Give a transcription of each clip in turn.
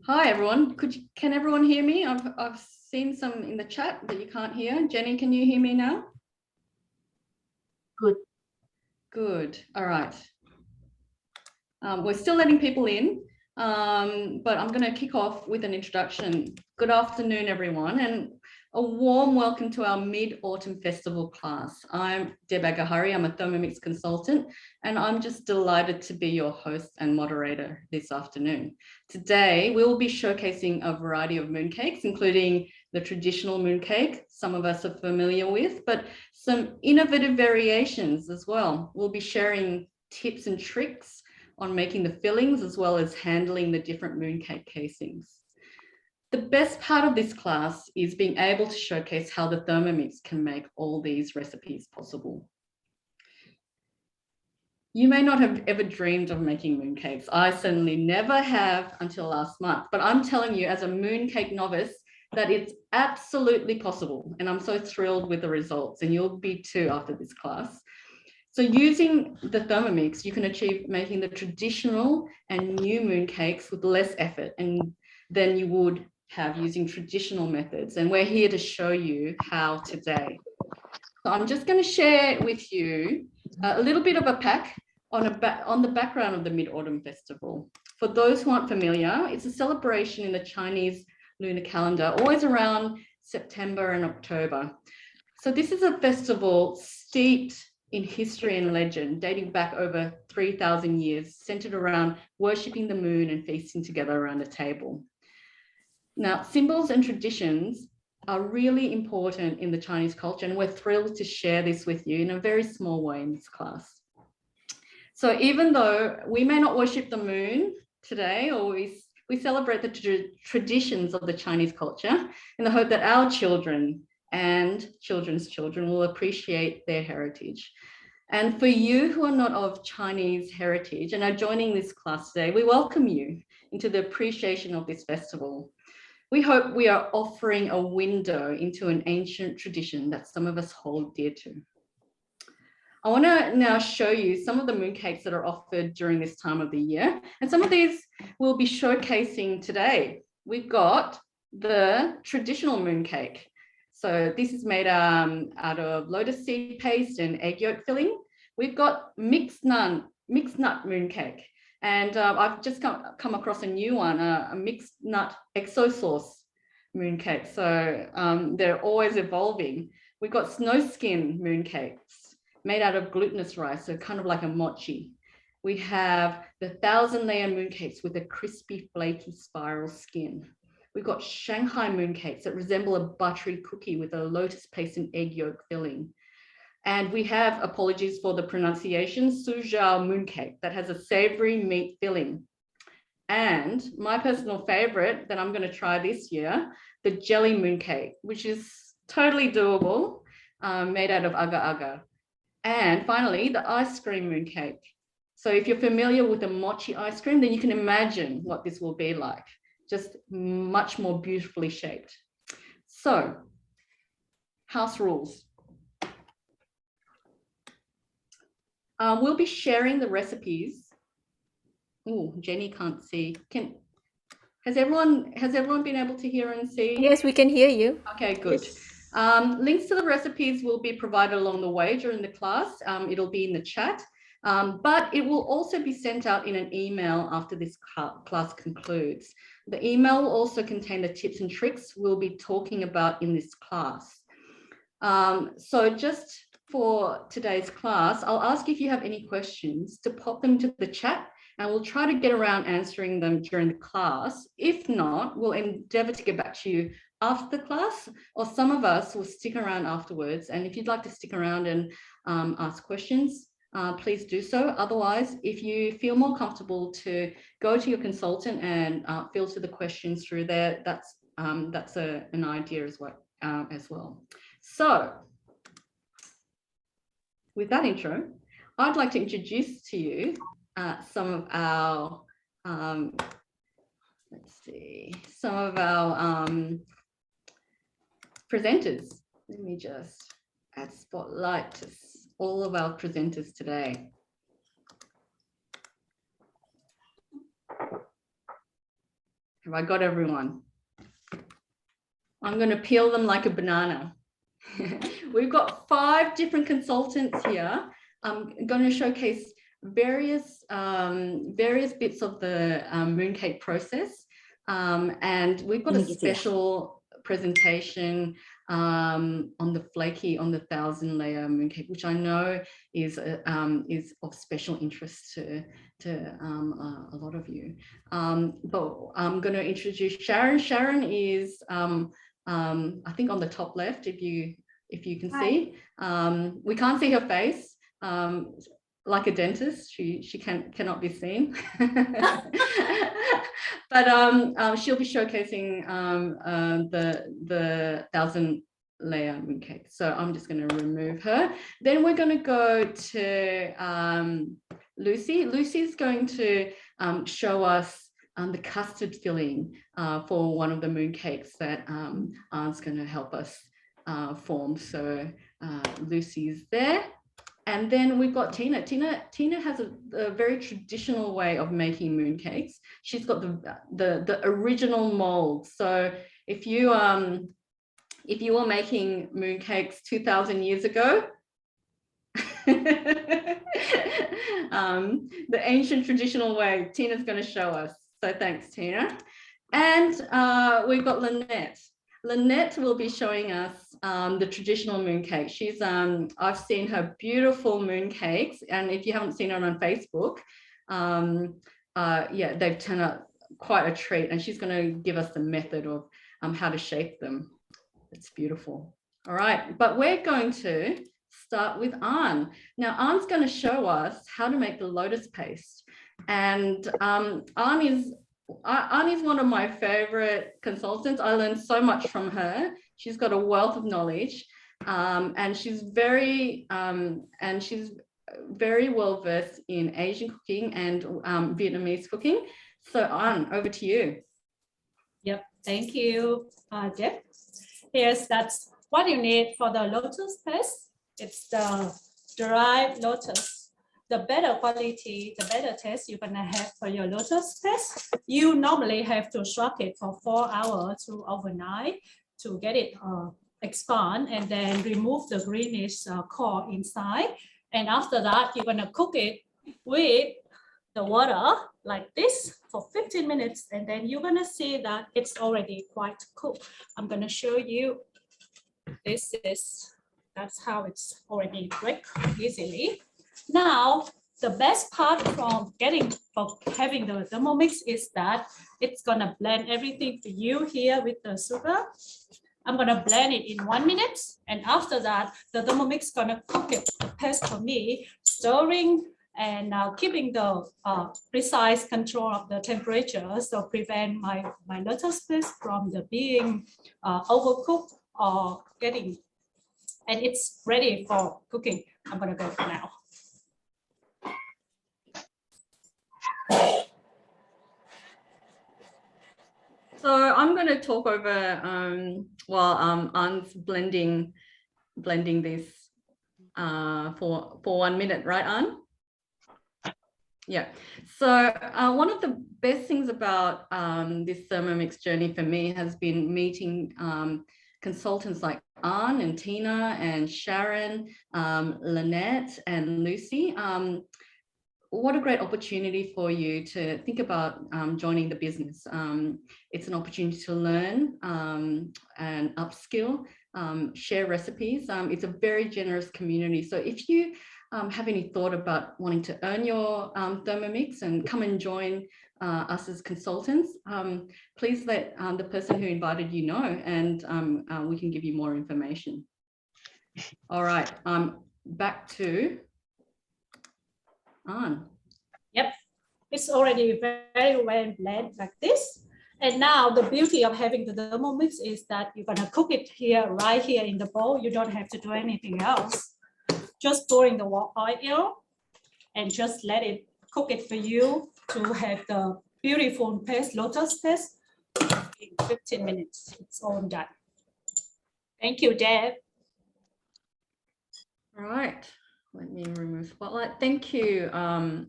Hi everyone. Can everyone hear me? I've seen some in the chat that you can't hear. Jenny, can you hear me now? Good. Good. All right. We're still letting people in, but I'm going to kick off with an introduction. Good afternoon, everyone, and a warm welcome to our Mid-Autumn Festival class. I'm Deb Agahari. I'm a Thermomix consultant, and I'm just delighted to be your host and moderator this afternoon. Today, we will be showcasing a variety of mooncakes, including the traditional mooncake, some of us are familiar with, but some innovative variations as well. We'll be sharing tips and tricks on making the fillings as well as handling the different mooncake casings. The best part of this class is being able to showcase how the Thermomix can make all these recipes possible. You may not have ever dreamed of making mooncakes. I certainly never have until last month, but I'm telling you as a mooncake novice that it's absolutely possible. And I'm so thrilled with the results, and you'll be too after this class. So using the Thermomix, you can achieve making the traditional and new mooncakes with less effort than you would have using traditional methods. And we're here to show you how today. So I'm just going to share with you a little bit of a pack on the background of the Mid-Autumn Festival. For those who aren't familiar, it's a celebration in the Chinese lunar calendar, always around September and October. So this is a festival steeped in history and legend, dating back over 3,000 years, centered around worshipping the moon and feasting together around a table. Now, symbols and traditions are really important in the Chinese culture, and we're thrilled to share this with you in a very small way in this class. So even though we may not worship the moon today, or we celebrate the traditions of the Chinese culture in the hope that our children and children's children will appreciate their heritage. And for you who are not of Chinese heritage and are joining this class today, we welcome you into the appreciation of this festival. We hope we are offering a window into an ancient tradition that some of us hold dear to. I want to now show you some of the mooncakes that are offered during this time of the year. And some of these we'll be showcasing today. We've got the traditional mooncake. So this is made out of lotus seed paste and egg yolk filling. We've got mixed nut mooncake. And I've just come across a new one, a mixed nut exo sauce mooncake. So they're always evolving. We've got snow skin mooncakes made out of glutinous rice, so kind of like a mochi. We have the 1,000-layer mooncakes with a crispy, flaky spiral skin. We've got Shanghai mooncakes that resemble a buttery cookie with a lotus paste and egg yolk filling. And we have, apologies for the pronunciation, Suzhou mooncake that has a savory meat filling. And my personal favorite that I'm going to try this year, the jelly mooncake, which is totally doable, made out of agar-agar. And finally, the ice cream mooncake. So if you're familiar with the mochi ice cream, then you can imagine what this will be like, just much more beautifully shaped. So, house rules. We'll be sharing the recipes. Oh, Jenny can't see. Has everyone been able to hear and see? Yes, we can hear you. Okay, good. Yes. Links to the recipes will be provided along the way during the class. It'll be in the chat, but it will also be sent out in an email after this class concludes. The email will also contain the tips and tricks we'll be talking about in this class. So just for today's class, I'll ask if you have any questions to pop them to the chat, and we'll try to get around answering them during the class. If not, we'll endeavour to get back to you after the class, or some of us will stick around afterwards. And if you'd like to stick around and ask questions, please do so. Otherwise, if you feel more comfortable to go to your consultant and filter the questions through there, that's an idea as well. So, with that intro, I'd like to introduce to you some of our presenters. Let me just add spotlight to all of our presenters today. Have I got everyone? I'm going to peel them like a banana. We've got 5 different consultants here. I'm going to showcase various bits of the mooncake process. And we've got a special presentation on the Flaky, on the 1,000-layer mooncake, which I know is of special interest to a lot of you. But I'm going to introduce Sharon. Sharon is I think on the top left, if you can see. We can't see her face. Like a dentist, she cannot be seen. But she'll be showcasing the 1,000-layer mooncake. So I'm just going to remove her. Then we're going to go to Lucy. Lucy's going to show us the custard filling for one of the mooncakes that Aunt's going to help us form. So Lucy's there. And then we've got Tina. Tina has a very traditional way of making mooncakes. She's got the original mold. So if you were making mooncakes 2,000 years ago, the ancient traditional way, Tina's going to show us. So thanks, Tina. And we've got Lynette. Lynette will be showing us the traditional mooncake. She's I've seen her beautiful mooncakes, and if you haven't seen her on Facebook, yeah, they've turned out quite a treat. And she's going to give us the method of how to shape them. It's beautiful. All right, but we're going to start with An. Now, An's going to show us how to make the lotus paste, and An is one of my favorite consultants. I learned so much from her. She's got a wealth of knowledge, and she's very well versed in Asian cooking and Vietnamese cooking. So An, over to you. Yep, thank you, Jeff. That's what you need for the lotus paste. It's the dried lotus. The better quality, the better taste you're gonna have for your lotus paste. You normally have to soak it for 4 hours to overnight to get it expand, and then remove the greenish core inside. And after that, you're gonna cook it with the water like this for 15 minutes, and then you're gonna see that it's already quite cooked. I'm gonna show you. That's how it's already break easily. Now, the best part from having the Thermomix is that it's gonna blend everything for you here with the sugar. I'm gonna blend it in 1 minute, and after that, the Thermomix gonna cook it, the paste for me, stirring and keeping the precise control of the temperature, so prevent my lotus paste from being overcooked or getting, and it's ready for cooking. I'm gonna go now. So I'm going to talk over while An's blending this for 1 minute, right, An? Yeah. So one of the best things about this Thermomix journey for me has been meeting consultants like An and Tina and Sharon, Lynette and Lucy. What a great opportunity for you to think about joining the business. It's an opportunity to learn and upskill, share recipes. It's a very generous community. So if you have any thought about wanting to earn your Thermomix and come and join us as consultants, please let the person who invited you know, and we can give you more information. All right, back to An. Yep, it's already very well blended like this. And now the beauty of having the Thermomix is that you're gonna cook it here, right here in the bowl. You don't have to do anything else. Just pour in the oil and just let it cook it for you to have the beautiful paste, lotus paste, in 15 minutes. It's all done. Thank you, Deb. All right. Let me remove spotlight. Thank you, An.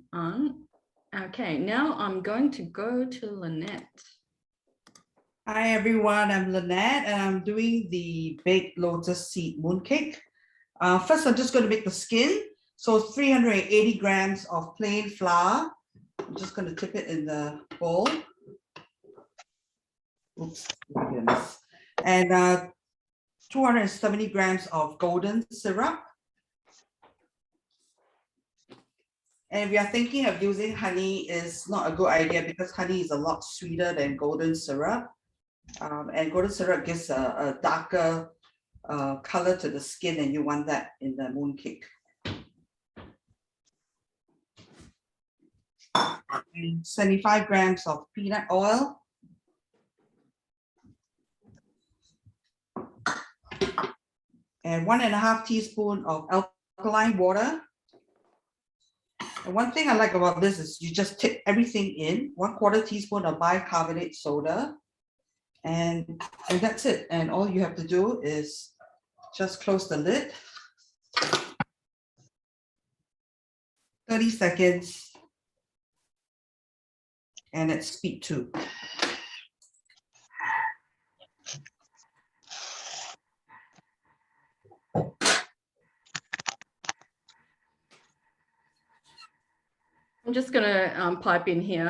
Okay, now I'm going to go to Lynette. Hi everyone, I'm Lynette and I'm doing the baked lotus seed mooncake. First, I'm just going to make the skin. So 380 grams of plain flour. I'm just going to tip it in the bowl. Oops, my goodness. And 270 grams of golden syrup. And if we are thinking of using honey, is not a good idea because honey is a lot sweeter than golden syrup. And golden syrup gives a darker color to the skin, and you want that in the mooncake. And 75 grams of peanut oil. And 1.5 teaspoons of alkaline water. And one thing I like about this is you just tip everything in, 1/4 teaspoon of bicarbonate soda. And that's it. And all you have to do is just close the lid. 30 seconds. And it's speed 2. I'm just going to pipe in here.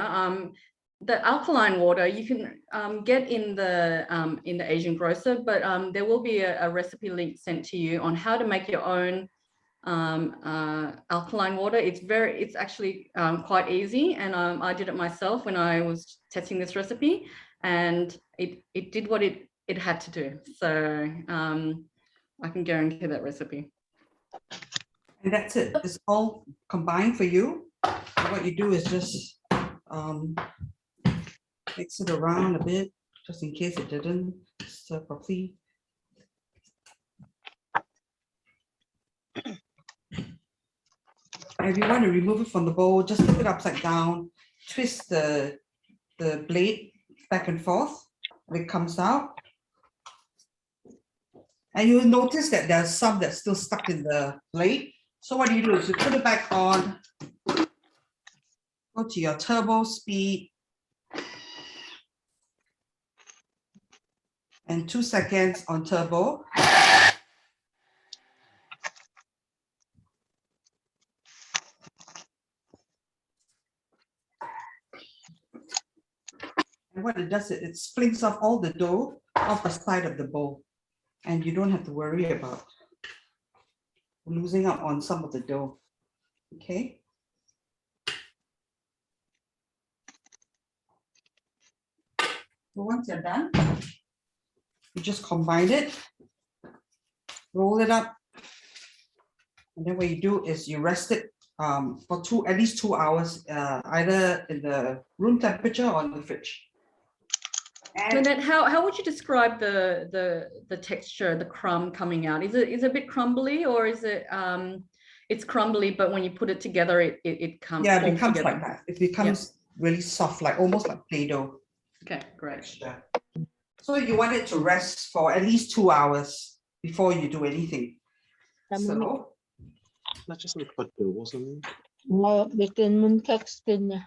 The alkaline water you can get in the Asian grocer, but there will be a recipe link sent to you on how to make your own alkaline water. It's actually quite easy, and I did it myself when I was testing this recipe, and it did what it had to do. So I can guarantee that recipe. And that's it. It's all combined for you. What you do is just mix it around a bit, just in case it didn't stir properly. If you want to remove it from the bowl, just flip it upside down, twist the blade back and forth, and it comes out. And you'll notice that there's some that's still stuck in the blade. So what you do is you put it back on, go to your turbo speed, and 2 seconds on turbo. And what it does is it flings off all the dough off the side of the bowl. And you don't have to worry about losing out on some of the dough. Okay. So once you're done, you just combine it, roll it up, and then what you do is you rest it for at least 2 hours, either in the room temperature or in the fridge. And then how would you describe the texture, the crumb coming out? Is it a bit crumbly, or is it it's crumbly, but when you put it together, it comes. Yeah, it becomes like that. It becomes really soft, like almost like Play-Doh. Okay, great. So you want it to rest for at least 2 hours before you do anything. So Not just like hot dough or something. Bikin mooncakes din niya.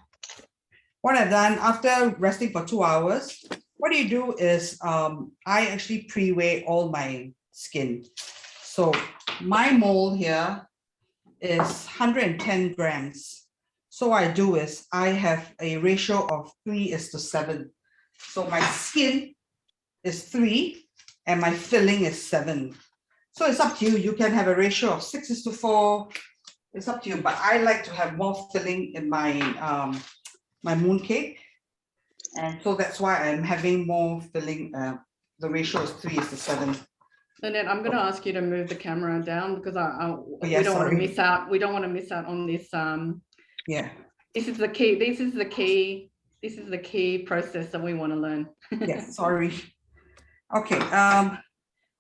what I've done after resting for 2 hours, what you do is I actually pre-weigh all my skin. So my mold here is 110 grams. So what I do is I have a ratio of 3:7. So my skin is 3 and my filling is 7. So it's up to you. You can have a ratio of 6:4. It's up to you, but I like to have more filling in my my mooncake, and so that's why I'm having more filling. The ratio is 3:7. Lynette, I'm going to ask you to move the camera down because yeah, we don't want to sorry. miss out. We don't want to miss out on this. Yeah. This is the key. This is the key. This is the key process that we want to learn. Yeah. Sorry. Okay.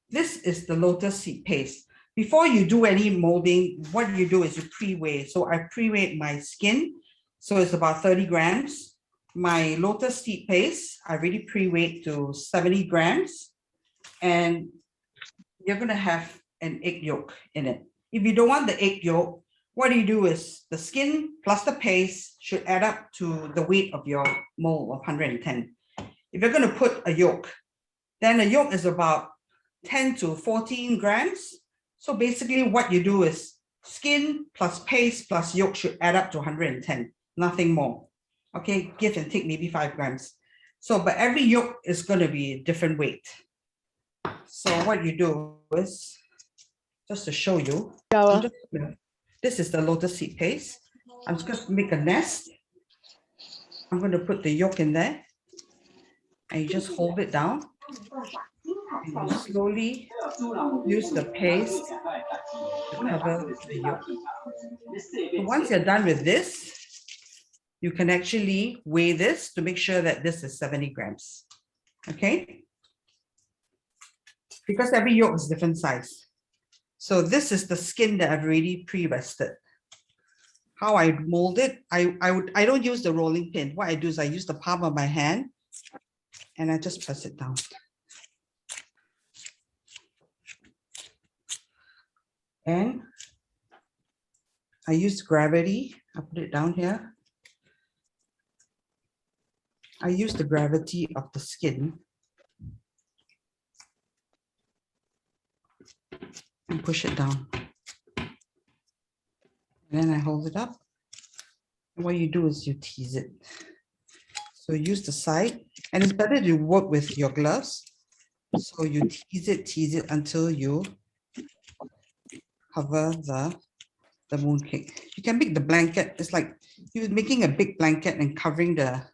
This is the lotus seed paste. Before you do any molding, what you do is you pre-weigh. So I pre-weighed my skin. So it's about 30 grams. My lotus seed paste, I really pre-weighed to 70 grams. And you're going to have an egg yolk in it. If you don't want the egg yolk, what you do is the skin plus the paste should add up to the weight of your mold of 110. if you're going to put a yolk, then a yolk is about 10 to 14 grams. So basically what you do is skin plus paste plus yolk should add up to 110, nothing more. Okay, give and take maybe 5 grams. So, but every yolk is going to be a different weight. So what you do is, just to show you, this is the lotus seed paste. I'm just going to make a nest. I'm going to put the yolk in there. And you just hold it down. And you slowly use the paste to cover the yolk. So once you're done with this, you can actually weigh this to make sure that this is 70 grams. Okay? Because every yolk is different size. So this is the skin that I've already pre-rested. How I mold it, I don't use the rolling pin. What I do is I use the palm of my hand and I just press it down. And I use gravity. I put it down here. I use the gravity of the skin and push it down. And then I hold it up. And what you do is you tease it. So use the side, and it's better to work with your gloves. So you tease it until you cover the mooncake. You can make the blanket. It's like you're making a big blanket and covering the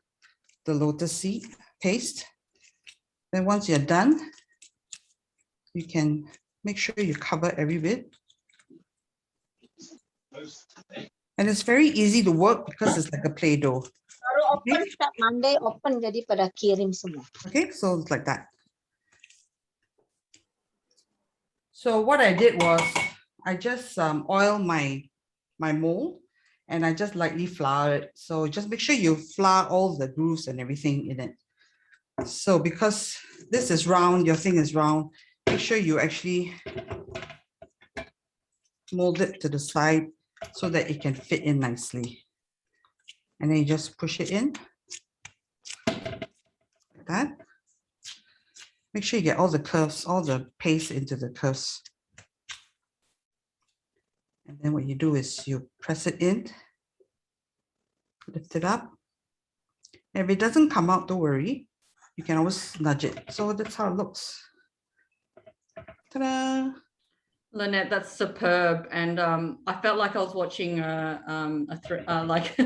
lotus seed paste. Then once you're done, you can make sure you cover every bit. And it's very easy to work because it's like a Play-Doh. Open start Monday, open jadi pada kirim semua. Okay, so it's like that. So what I did was I just oil my mold and I just lightly flour it. So just make sure you flour all the grooves and everything in it. So because this is round, your thing is round, make sure you actually mold it to the side so that it can fit in nicely. And then you just push it in like that. Make sure you get all the curves, all the paste into the curves. And then what you do is you press it in, lift it up. And if it doesn't come out, don't worry. You can always nudge it. So that's how it looks. Ta-da! Lynette, that's superb, and I felt like I was watching like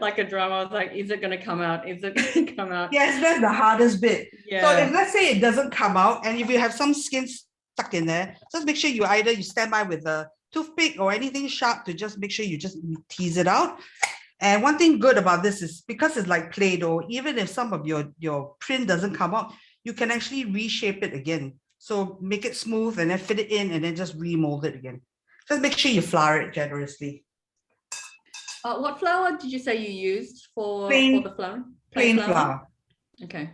like a drama. I was like, is it going to come out? Is it going to come out? Yes, that's the hardest bit. Yeah. So if let's say it doesn't come out, and if you have some skin stuck in there, just make sure you stand by with a toothpick or anything sharp to just make sure you just tease it out. And one thing good about this is because it's like Play-Doh, even if some of your print doesn't come out, you can actually reshape it again. So make it smooth and then fit it in and then just remold it again. Just make sure you flour it generously. What flour did you say you used for the flour? Plain flour. Okay.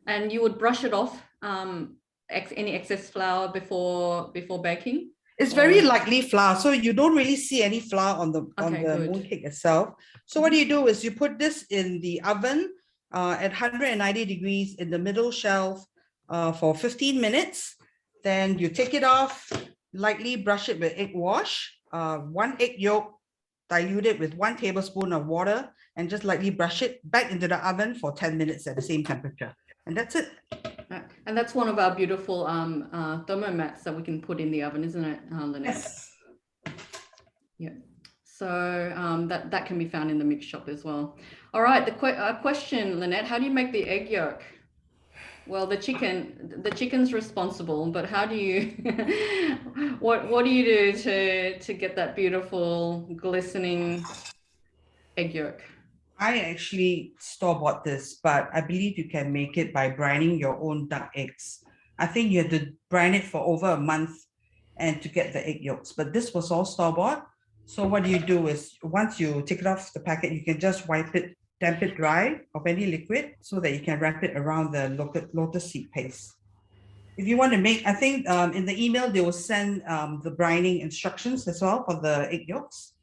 And you would brush it off, any excess flour before baking? It's very lightly flour, so you don't really see any flour on the mooncake itself. So what you do is you put this in the oven at 190 degrees in the middle shelf for 15 minutes. Then you take it off, lightly brush it with egg wash, 1 egg yolk, dilute it with 1 tablespoon of water, and just lightly brush it back into the oven for 10 minutes at the same temperature. And that's it. And that's one of our beautiful thermo mats that we can put in the oven, isn't it, Lynette? Yes. Yeah. So that can be found in the mix shop as well. All right, the question, Lynette, how do you make the egg yolk? Well, the chicken's responsible, but how do you, what do you do to get that beautiful glistening egg yolk? I actually store-bought this, but I believe you can make it by brining your own duck eggs. I think you have to brine it for over a month and to get the egg yolks, but this was all store-bought. So what you do is once you take it off the packet, you can just wipe it, damp it dry of any liquid so that you can wrap it around the lotus seed paste. If you want to make, I think in the email, they will send the brining instructions as well for the egg yolks.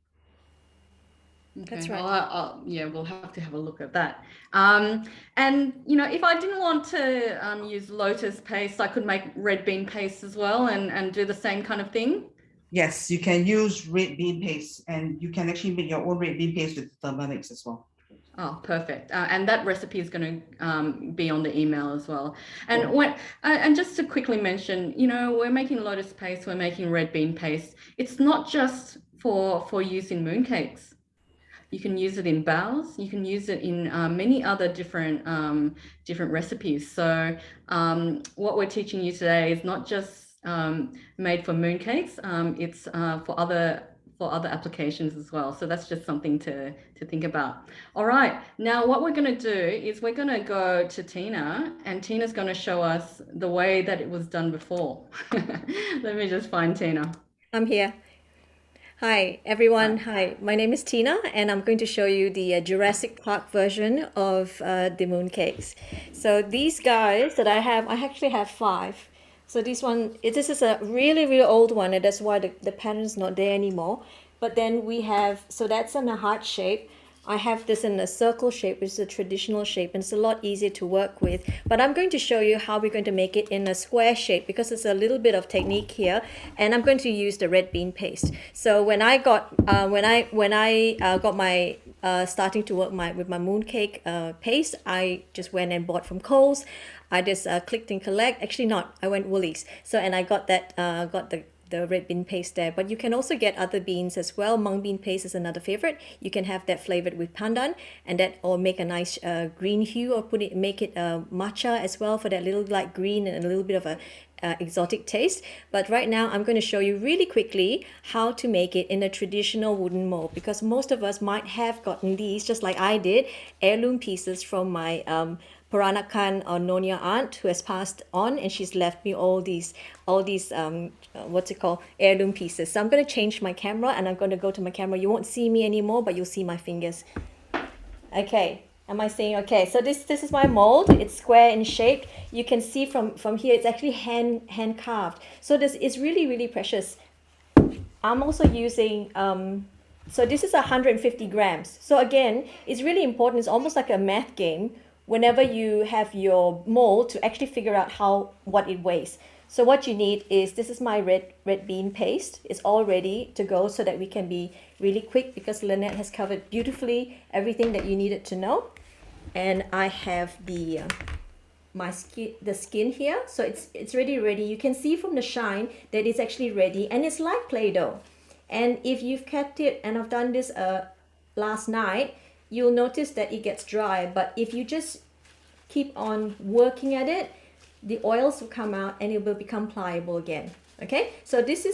That's Okay. right. Yeah, we'll have to have a look at that. And if I didn't want to use Lotus paste, I could make red bean paste as well and do the same kind of thing. Yes, you can use red bean paste, and you can actually make your own red bean paste with Thermomix as well. Oh, perfect. And that recipe is going to be on the email as well. And Sure. and just to quickly mention, we're making Lotus paste, we're making red bean paste. It's not just for use in mooncakes. You can use it in baos. You can use it in many other different recipes. So what we're teaching you today is not just made for mooncakes. It's for other applications as well. So that's just something to think about. All right. Now what we're going to do is we're going to go to Tina, and Tina's going to show us the way that it was done before. Let me just find Tina. I'm here. Hi, everyone. Hi, my name is Tina, and I'm going to show you the Jurassic Park version of the mooncakes. So these guys that I have, I actually have 5. So this is a really, really old one, and that's why the pattern's not there anymore. But then we have, so that's in a heart shape. I have this in a circle shape, which is a traditional shape, and it's a lot easier to work with. But I'm going to show you how we're going to make it in a square shape, because it's a little bit of technique here, and I'm going to use the red bean paste. So when I got got my starting to work with my mooncake paste, I just went and bought from Coles. I just clicked and collect. Actually, not. I went Woolies. So and I got that got the red bean paste there, but you can also get other beans as well. Mung bean paste is another favorite. You can have that flavored with pandan, and that or make a nice green hue, or make it matcha as well for that little light green and a little bit of a exotic taste. But right now I'm going to show you really quickly how to make it in a traditional wooden mold, because most of us might have gotten these, just like I did, heirloom pieces from my Peranakan or Nonya aunt, who has passed on, and she's left me all these what's it called, heirloom pieces. So I'm going to change my camera, and I'm going to go to my camera. You won't see me anymore, but you'll see my fingers. Okay, am I saying okay? So this is my mold. It's square in shape. You can see from here it's actually hand carved. So this is really, really precious. I'm also using so this is 150 grams. So again, it's really important. It's almost like a math game whenever you have your mold, to actually figure out what it weighs. So what you need is, this is my red bean paste. It's all ready to go, so that we can be really quick, because Lynette has covered beautifully everything that you needed to know. And I have the skin here, so it's ready. You can see from the shine that it's actually ready, and it's like Play-Doh. And if you've kept it, and I've done this last night, you'll notice that it gets dry. But if you just keep on working at it, the oils will come out and it will become pliable again. Okay, so this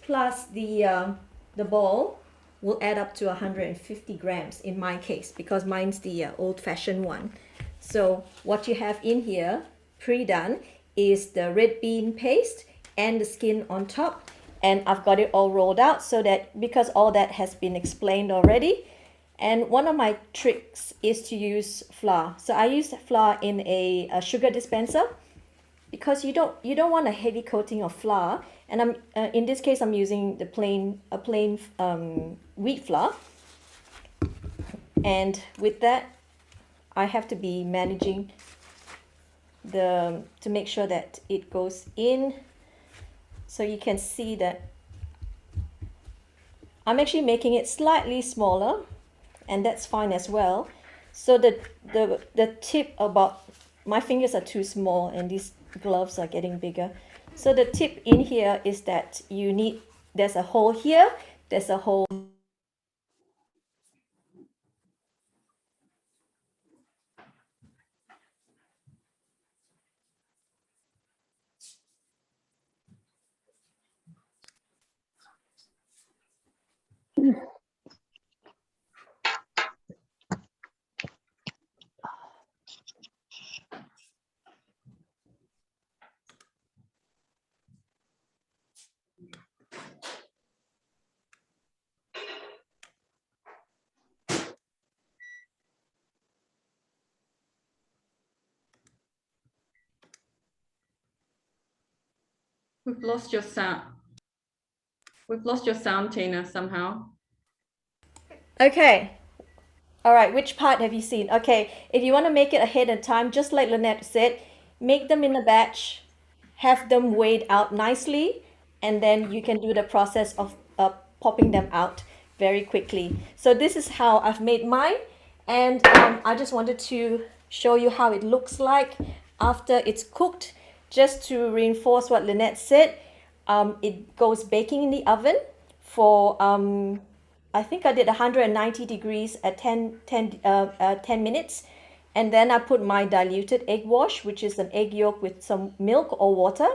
plus the ball will add up to 150 grams in my case, because mine's the old-fashioned one. So what you have in here pre-done is the red bean paste and the skin on top, and I've got it all rolled out, so that, because all that has been explained already. And one of my tricks is to use flour. So I use flour in a sugar dispenser, because you don't want a heavy coating of flour. And I'm in this case I'm using the plain wheat flour. And with that, I have to be managing to make sure that it goes in. So you can see that I'm actually making it slightly smaller, and that's fine as well. So the tip, about my fingers are too small, and these gloves are getting bigger. So the tip in here is that there's a hole here, there's a hole. We've lost your sound. We've lost your sound, Tina, somehow. Okay. All right, which part have you seen? Okay, if you want to make it ahead of time, just like Lynette said, make them in a batch, have them weighed out nicely, and then you can do the process of popping them out very quickly. So this is how I've made mine, and I just wanted to show you how it looks like after it's cooked, just to reinforce what Lynette said. It goes baking in the oven for I think I did 190 degrees at 10 minutes. And then I put my diluted egg wash, which is an egg yolk with some milk or water.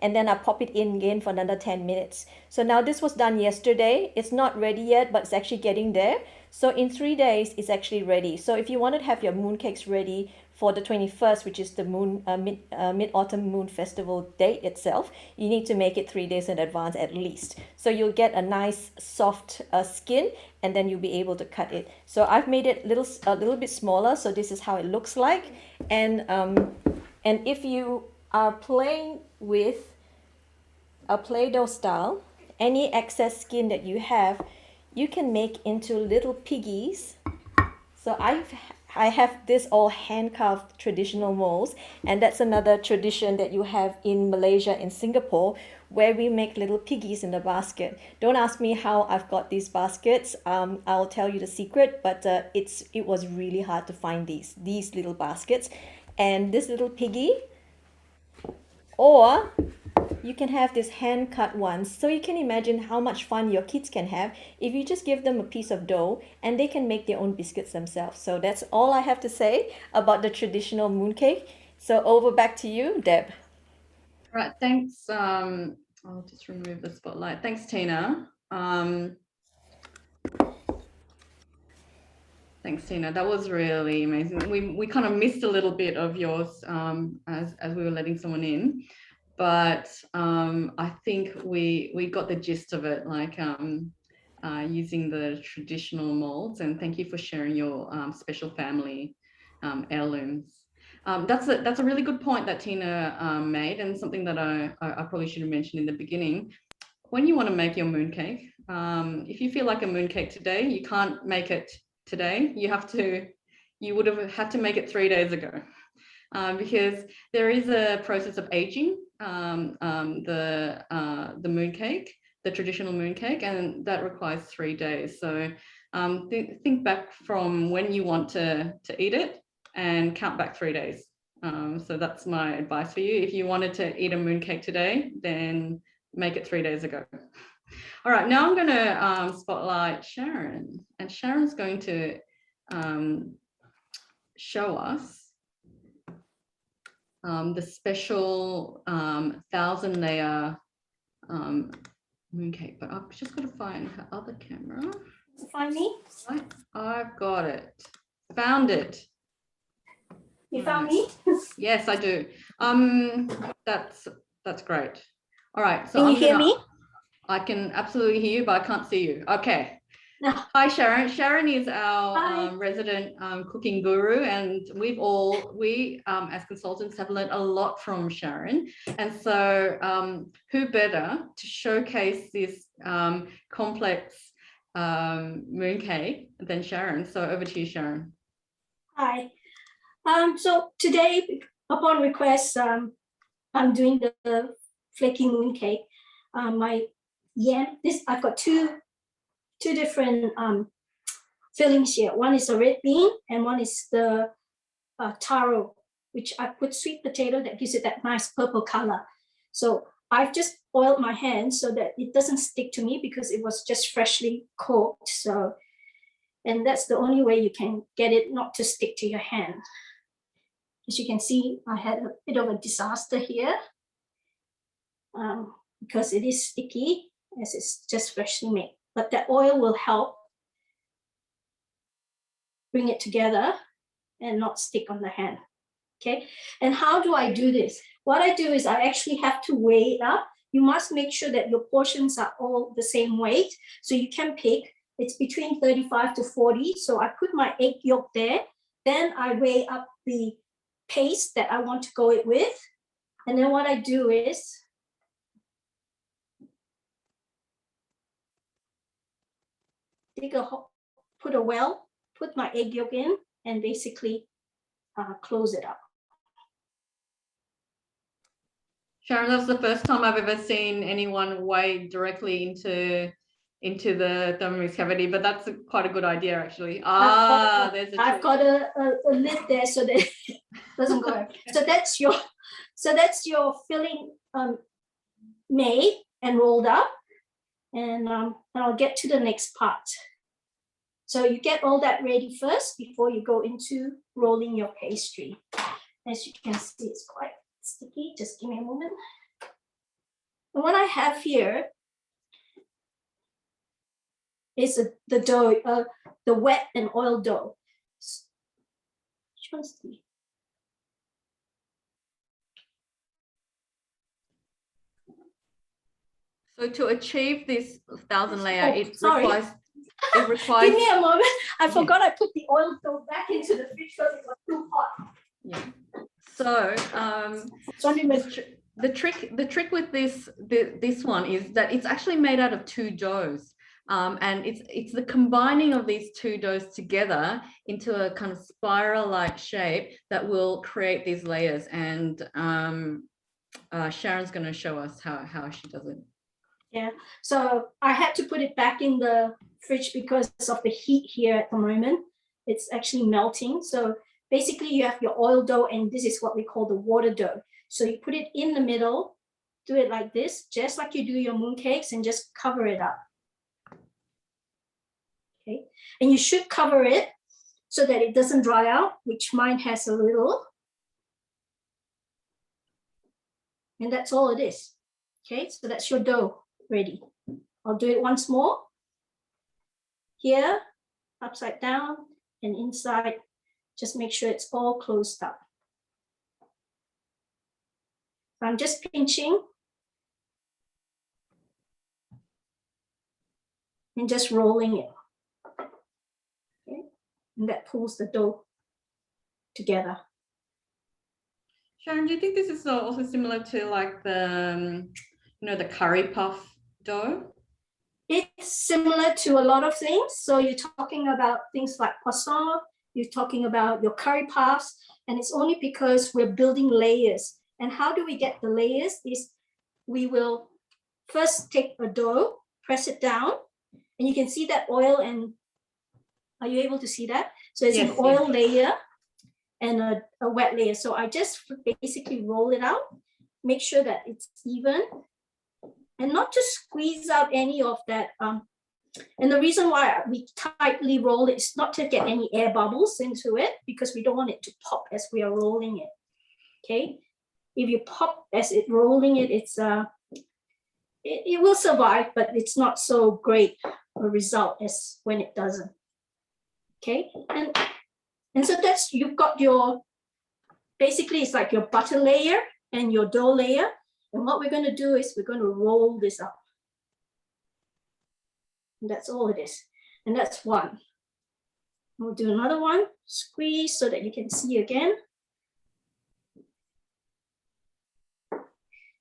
And then I pop it in again for another 10 minutes. So now this was done yesterday. It's not ready yet, but it's actually getting there. So in 3 days, it's actually ready. So if you want to have your mooncakes ready for the 21st, which is the Mid-Autumn Moon Festival date itself, you need to make it 3 days in advance at least. So you'll get a nice soft skin, and then you'll be able to cut it. So I've made it a little bit smaller. So this is how it looks like. And if you are playing with a Play-Doh style, any excess skin that you have, you can make into little piggies. So I have this all hand-carved traditional molds, and that's another tradition that you have in Malaysia and Singapore, where we make little piggies in the basket. Don't ask me how I've got these baskets. I'll tell you the secret, but it was really hard to find these little baskets. And this little piggy, or you can have this hand-cut ones. So you can imagine how much fun your kids can have if you just give them a piece of dough and they can make their own biscuits themselves. So that's all I have to say about the traditional mooncake. So over back to you, Deb. Right, thanks. I'll just remove the spotlight. Thanks, Tina. Thanks, Tina. That was really amazing. We kind of missed a little bit of yours as we were letting someone in, but I think we got the gist of it, like using the traditional molds. And thank you for sharing your special family heirlooms. That's a really good point that Tina made, and something that I probably should have mentioned in the beginning. When you want to make your mooncake, if you feel like a mooncake today, you can't make it today. You would have had to make it 3 days ago, because there is a process of aging the mooncake, the traditional mooncake, and that requires 3 days. So think back from when you want to eat it and count back 3 days. So that's my advice for you. If you wanted to eat a mooncake today, then make it 3 days ago. All right, now I'm going to spotlight Sharon, and Sharon's going to show us the special 1,000-layer mooncake. But I've just got to find her other camera. Find me? Right, I've got it. Found it. You found me? Yes, I do. That's great. All right. So Can you hear me? I can absolutely hear you, but I can't see you. Okay. No. Hi, Sharon. Sharon is our Hi. resident cooking guru, and we as consultants have learned a lot from Sharon. And so who better to showcase this complex mooncake than Sharon? So over to you, Sharon. Hi. So today, upon request, I'm doing the flaky mooncake. I've got two different fillings here. One is a red bean, and one is the taro, which I put sweet potato that gives it that nice purple color. So I've just oiled my hand so that it doesn't stick to me because it was just freshly cooked. So, and that's the only way you can get it not to stick to your hand. As you can see, I had a bit of a disaster here because it is sticky as it's just freshly made. But the oil will help bring it together and not stick on the hand. Okay, and how do I do this? What I do is I actually have to weigh it up. You must make sure that your portions are all the same weight. So you can pick, it's between 35 to 40. So I put my egg yolk there. Then I weigh up the paste that I want to go it with. And then what I do is dig a put a well, put my egg yolk in, and basically close it up. Sharon, that's the first time I've ever seen anyone wade directly into the Thermomix cavity, but that's quite a good idea, actually. There's a I've trick. got a lid there so that it doesn't go. So that's your filling made and rolled up, and I'll get to the next part. So you get all that ready first before you go into rolling your pastry. As you can see, it's quite sticky. Just give me a moment. And what I have here is the dough, the wet and oil dough. Which one's the? So to achieve this 1,000 layer, Oh, it sorry. requires Give me a moment. I forgot I put the oil dough back into the fridge because it was too hot. Yeah. So the trick with this one is that it's actually made out of two doughs, and it's the combining of these two doughs together into a kind of spiral-like shape that will create these layers. And Sharon's going to show us how she does it. Yeah. So I had to put it back in the fridge because of the heat here at the moment. It's actually melting. So basically you have your oil dough, and this is what we call the water dough. So you put it in the middle, do it like this, just like you do your mooncakes, and just cover it up. Okay. And you should cover it so that it doesn't dry out, which mine has a little. And that's all it is. Okay. So that's your dough ready. I'll do it once more. Here, upside down, and inside. Just make sure it's all closed up. I'm just pinching and just rolling it. Okay. And that pulls the dough together. Sharon, do you think this is also similar to like the, the curry puff dough? It's similar to a lot of things. So you're talking about things like croissant, you're talking about your curry puffs, and it's only because we're building layers. And how do we get the layers is we will first take a dough, press it down, and you can see that oil, and are you able to see that? So it's an oil layer and a wet layer. So I just basically roll it out, make sure that it's even, and not to squeeze out any of that. And the reason why we tightly roll it is not to get any air bubbles into it, because we don't want it to pop as we are rolling it. Okay. If you pop as it rolling it, it's it will survive, but it's not so great a result as when it doesn't. Okay. And so that's, you've got your, basically it's like your butter layer and your dough layer. And what we're going to do is we're going to roll this up. And that's all it is. And that's one. We'll do another one, squeeze so that you can see again.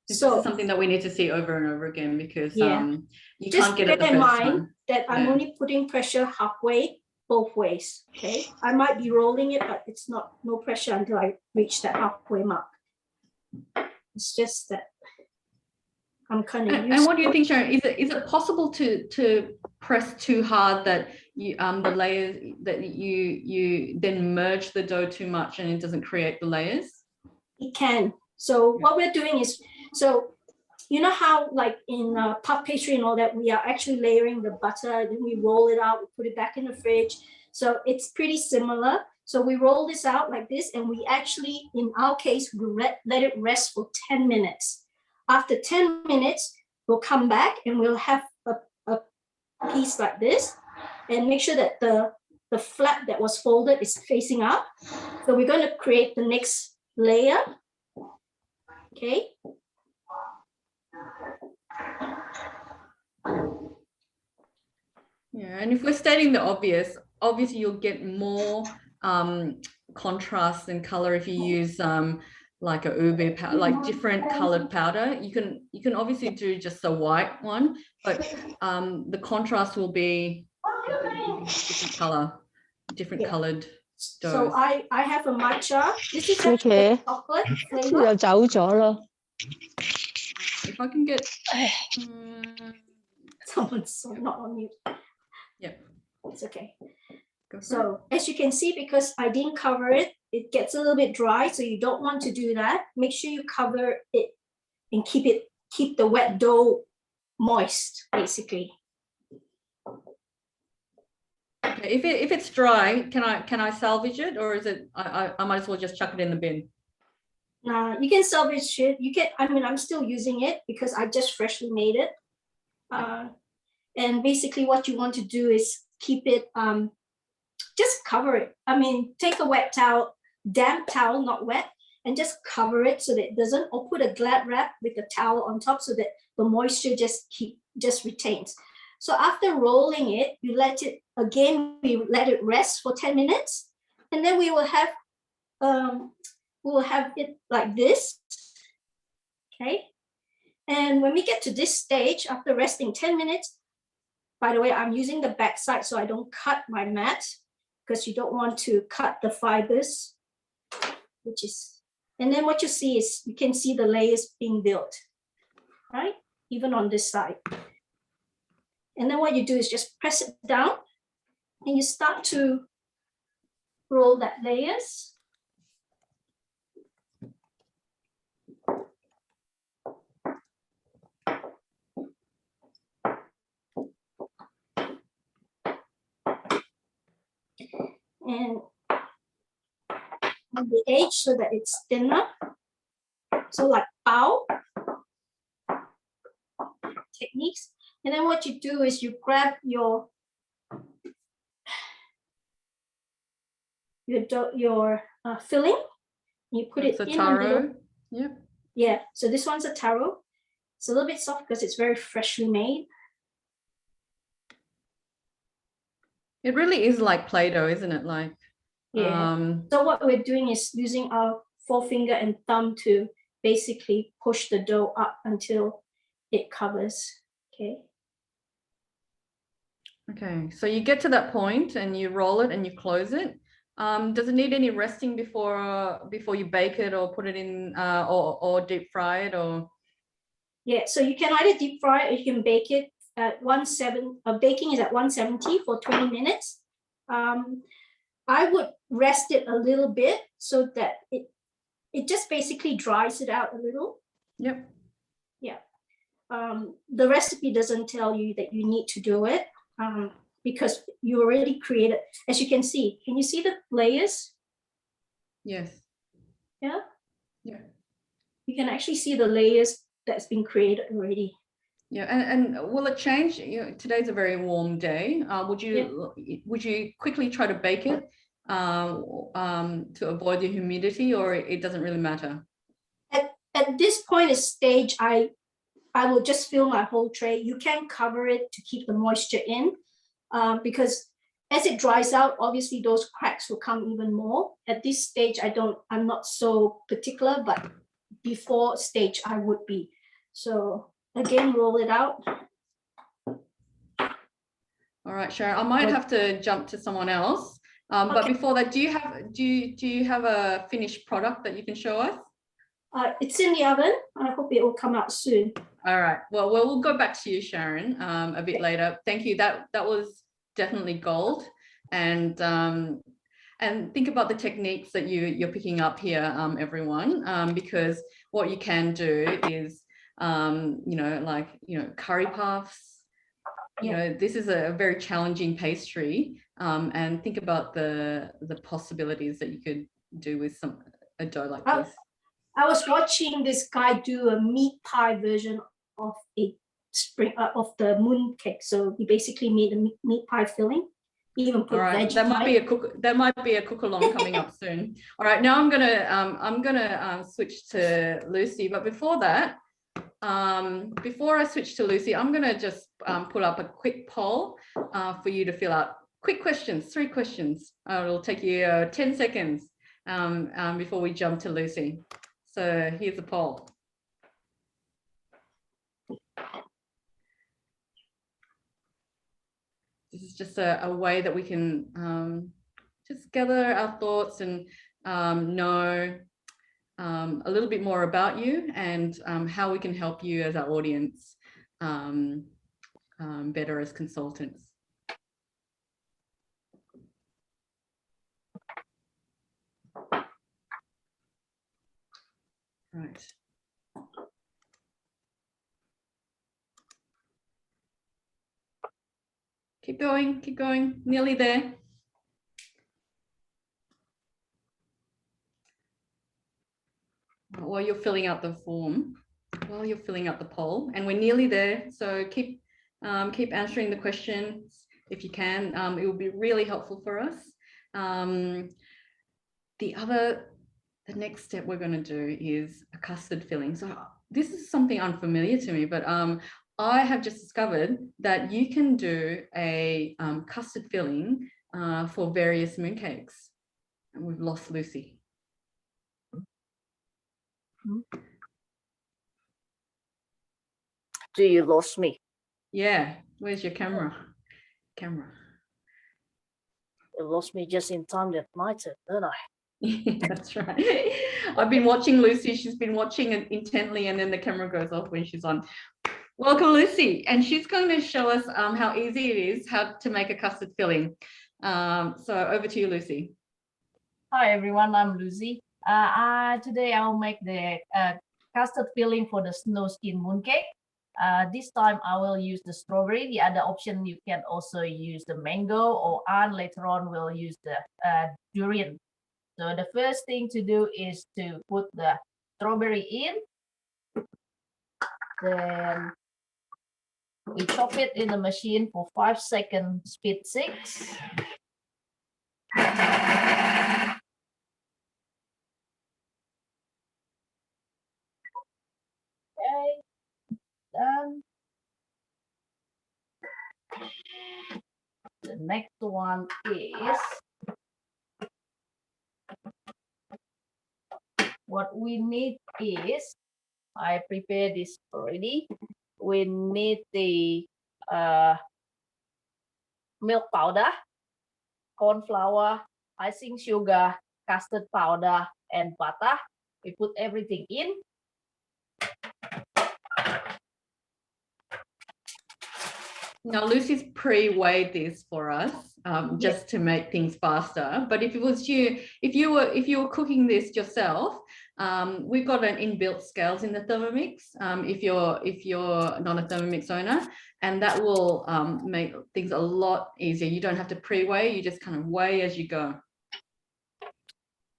This is something that we need to see over and over again, because you just can't get it the bear in first mind time. that I'm only putting pressure halfway, both ways. Okay, I might be rolling it, but it's not no pressure until I reach that halfway mark. It's just that I'm kind of. And what do you think, Sharon? Is it possible to press too hard that you the layers that you then merge the dough too much and it doesn't create the layers? It can. So what we're doing is, so you know how like in puff pastry and all that, we are actually layering the butter, then we roll it out, we put it back in the fridge. So it's pretty similar. So we roll this out like this, and we actually, in our case, we let it rest for 10 minutes. After 10 minutes, we'll come back and we'll have a piece like this, and make sure that the flap that was folded is facing up. So we're going to create the next layer. Okay. Yeah, and if we're stating the obvious, obviously you'll get more contrast and color if you use like a ube powder, like different colored powder. You can obviously do just a white one, but the contrast will be different color, different Yeah. colored So doughs. I have a matcha. This is actually Okay. chocolate 又 flavor. 走咗啦。 If I can get, Someone's so not on mute. yeah, It's okay. go for it. So as you can see, because I didn't cover it, it gets a little bit dry. So you don't want to do that. Make sure you cover it and keep the wet dough moist, basically. Okay, if it's dry, can I salvage it, or is it I might as well just chuck it in the bin? You can salvage it. You can, I mean, I'm still using it because I just freshly made it. And basically what you want to do is keep it, just cover it. I mean, take a wet towel, damp towel, not wet, and just cover it so that it doesn't, or put a glad wrap with the towel on top so that the moisture just retains. So after rolling it, you let it, again, we let it rest for 10 minutes, and then we will have it like this, okay? And when we get to this stage, after resting 10 minutes, by the way, I'm using the back side so I don't cut my mat, because you don't want to cut the fibers, which is, and then what you see is, you can see the layers being built, right? Even on this side. And then what you do is just press it down and you start to roll that layers. And on the edge so that it's thinner. So like bao techniques. And then what you do is you grab your filling, you put It's it a in the middle. taro. Yep. Yeah, so this one's a taro. It's a little bit soft because it's very freshly made. It really is like Play-Doh, isn't it? Like, Yeah. So what we're doing is using our forefinger and thumb to basically push the dough up until it covers. Okay. Okay, so you get to that point and you roll it and you close it. Does it need any resting before you bake it or put it in or deep fry it, or? Yeah, so you can either deep fry it or you can bake it at 170. Baking is at 170 for 20 minutes. I would rest it a little bit so that it just basically dries it out a little. Yep. Yeah. The recipe doesn't tell you that you need to do it because you already created, as you can see the layers? Yes. Yeah. Yeah. You can actually see the layers that's been created already. Yeah, and will it change? You know, today's a very warm day. Would you quickly try to bake it to avoid the humidity, or it doesn't really matter? At this point of stage, I will just fill my whole tray. You can cover it to keep the moisture in because as it dries out, obviously those cracks will come even more. At this stage, I'm not so particular, but before stage I would be. So again, roll it out. All right, Sharon, I might have to jump to someone else. But before that, do you have a finished product that you can show us? It's in the oven. I hope it will come out soon. All right. Well, we'll go back to you, Sharon, a bit later. Thank you. That was definitely gold. And think about the techniques that you're picking up here, everyone, because what you can do is, curry puffs. You know, this is a very challenging pastry, and think about the possibilities that you could do with a dough like this. I was watching this guy do a meat pie version of of the mooncake. So he basically made a meat pie filling. He even put veggie. That might be a cook along coming up soon. All right, now I'm gonna switch to Lucy, but before that, before I switch to Lucy, I'm gonna just put up a quick poll for you to fill out. Quick questions, 3 questions. It'll take you 10 seconds before we jump to Lucy. So here's a poll. this is just a way that we can just gather our thoughts and know a little bit more about you and how we can help you as our audience better as consultants. Right. Keep going, nearly there. While you're filling out the form, while you're filling out the poll, and we're nearly there, so keep answering the questions if you can. It will be really helpful for us. The next step we're going to do is a custard filling. So this is something unfamiliar to me, but I have just discovered that you can do a custard filling for various mooncakes. And we've lost Lucy. Do you lost me? Yeah, where's your camera? You lost me just in time that my turn, don't I? That's right. I've been watching Lucy. She's been watching it intently, and then the camera goes off when she's on. Welcome, Lucy, and she's going to show us how easy it is how to make a custard filling. So over to you, Lucy. Hi everyone, I'm Lucy. Today I'll make the custard filling for the snow skin mooncake. This time I will use the strawberry. The other option, you can also use the mango, or later on we'll use the durian. So the first thing to do is to put the strawberry in. Then we chop it in the machine for 5 seconds, speed 6. Okay, done. The next one is what we need is, I prepared this already. We need the milk powder, corn flour, icing sugar, custard powder, and butter. We put everything in. Now Lucy's pre-weighed this for us just to make things faster. But if it was you, if you were cooking this yourself, we've got an inbuilt scales in the Thermomix. If you're not a Thermomix owner, and that will make things a lot easier. You don't have to pre-weigh; you just kind of weigh as you go.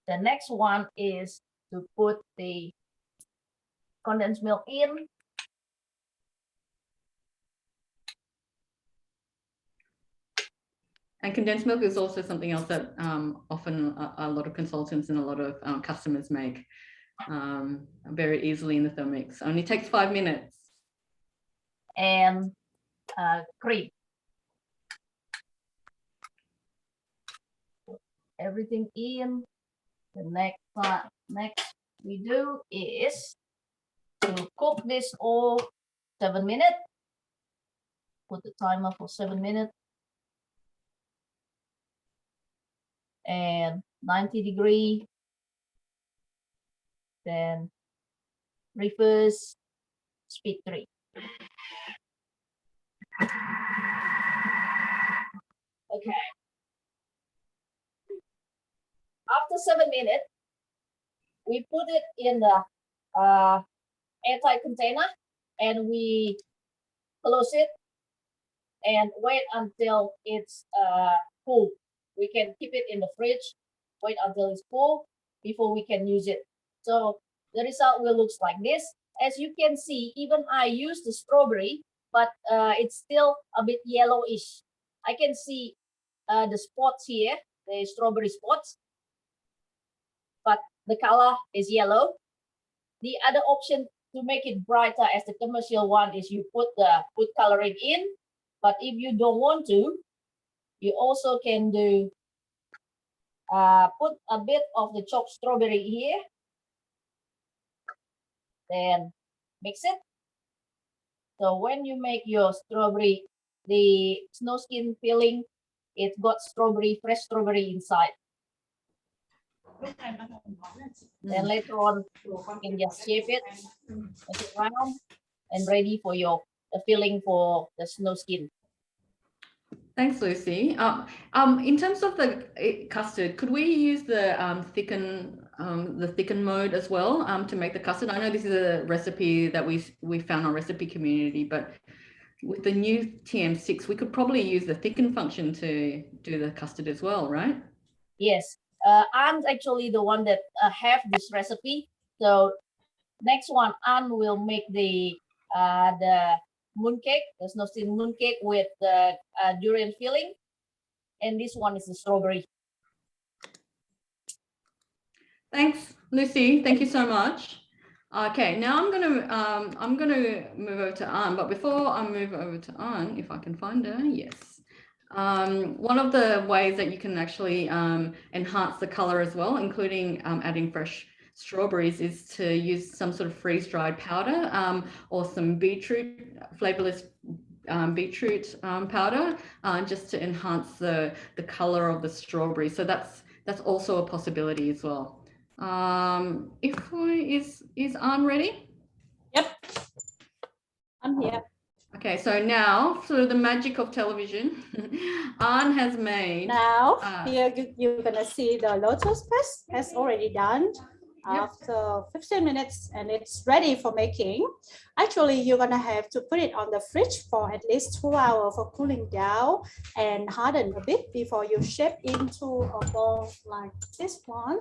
The next one is to put the condensed milk in. And condensed milk is also something else that often a lot of consultants and a lot of customers make very easily in the Thermomix. Only takes 5 minutes. And cream. Put everything in. The next we do is to cook this all 7 minutes. Put the timer for 7 minutes. And 90°, then reverse, speed 3. Okay. After 7 minutes, we put it in the airtight container and we close it and wait until it's cool. We can keep it in the fridge, wait until it's cool before we can use it. So the result will look like this. As you can see, even I use the strawberry, but it's still a bit yellowish. I can see the spots here, the strawberry spots, but the color is yellow. The other option to make it brighter as the commercial one is you put the food coloring in, but if you don't want to, you also can do put a bit of the chopped strawberry here, then mix it. So when you make your strawberry the snow skin filling, it got fresh strawberry inside. Then later on, you can just shape it, make it round, and ready for your filling for the snow skin. Thanks, Lucy. In terms of the custard, could we use the thicken mode as well to make the custard? I know this is a recipe that we found on Recipe Community, but with the new TM6, we could probably use the thicken function to do the custard as well, right? Yes, I'm actually the one that have this recipe. So next one, Anne will make the mooncake, the snow skin mooncake with the durian filling, and this one is the strawberry. Thanks, Lucy. Thank you so much. Okay, now I'm gonna move over to Anne, but before I move over to Anne, if I can find her, yes. One of the ways that you can actually enhance the color as well, including adding fresh strawberries, is to use some sort of freeze-dried powder or some flavorless beetroot powder, just to enhance the color of the strawberry. So that's also a possibility as well. Is Anne ready? Yep, I'm here. Okay, so now through the magic of television, Anne has made. Now here you're gonna see the lotus paste has already done. After 15 minutes and it's ready for making. Actually, you're gonna have to put it on the fridge for at least 2 hours for cooling down and harden a bit before you shape into a ball like this one.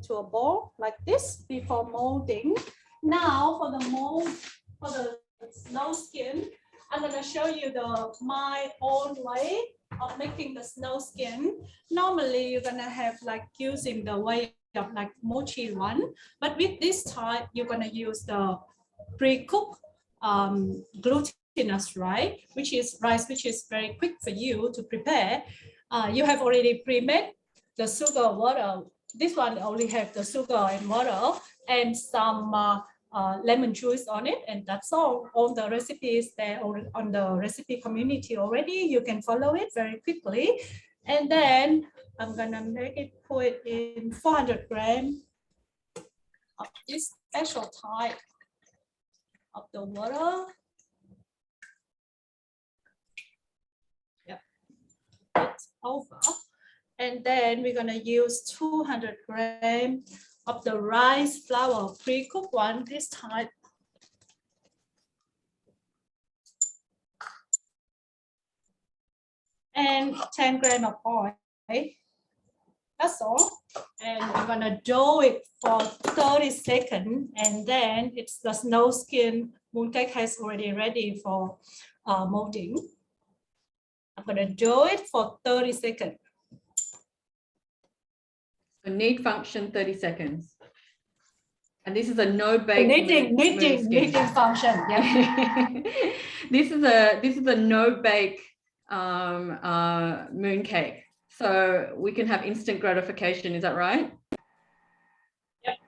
To a ball like this before molding. Now for the mold, for the snow skin, I'm gonna show you my own way of making the snow skin. Normally, you're gonna have like using the way of like mochi one, but with this type, you're gonna use the pre-cooked glutinous rice, which is very quick for you to prepare. You have already pre-made the sugar water. This one only have the sugar and water and some lemon juice on it, and that's all. All the recipes there on the recipe community already. You can follow it very quickly. And then I'm gonna make it, put it in 400 grams of this special type of the water. Yep, it's over. And then we're gonna use 200 grams of the rice flour, pre-cooked one, this type. And 10 grams of oil. That's all. And we're gonna dough it for 30 seconds. And then it's the snow skin mooncake has already ready for molding. I'm gonna dough it for 30 seconds. So need function 30 seconds. And this is a no bake Kneading function. Yeah. This is a no bake mooncake. So we can have instant gratification, is that right? Yep.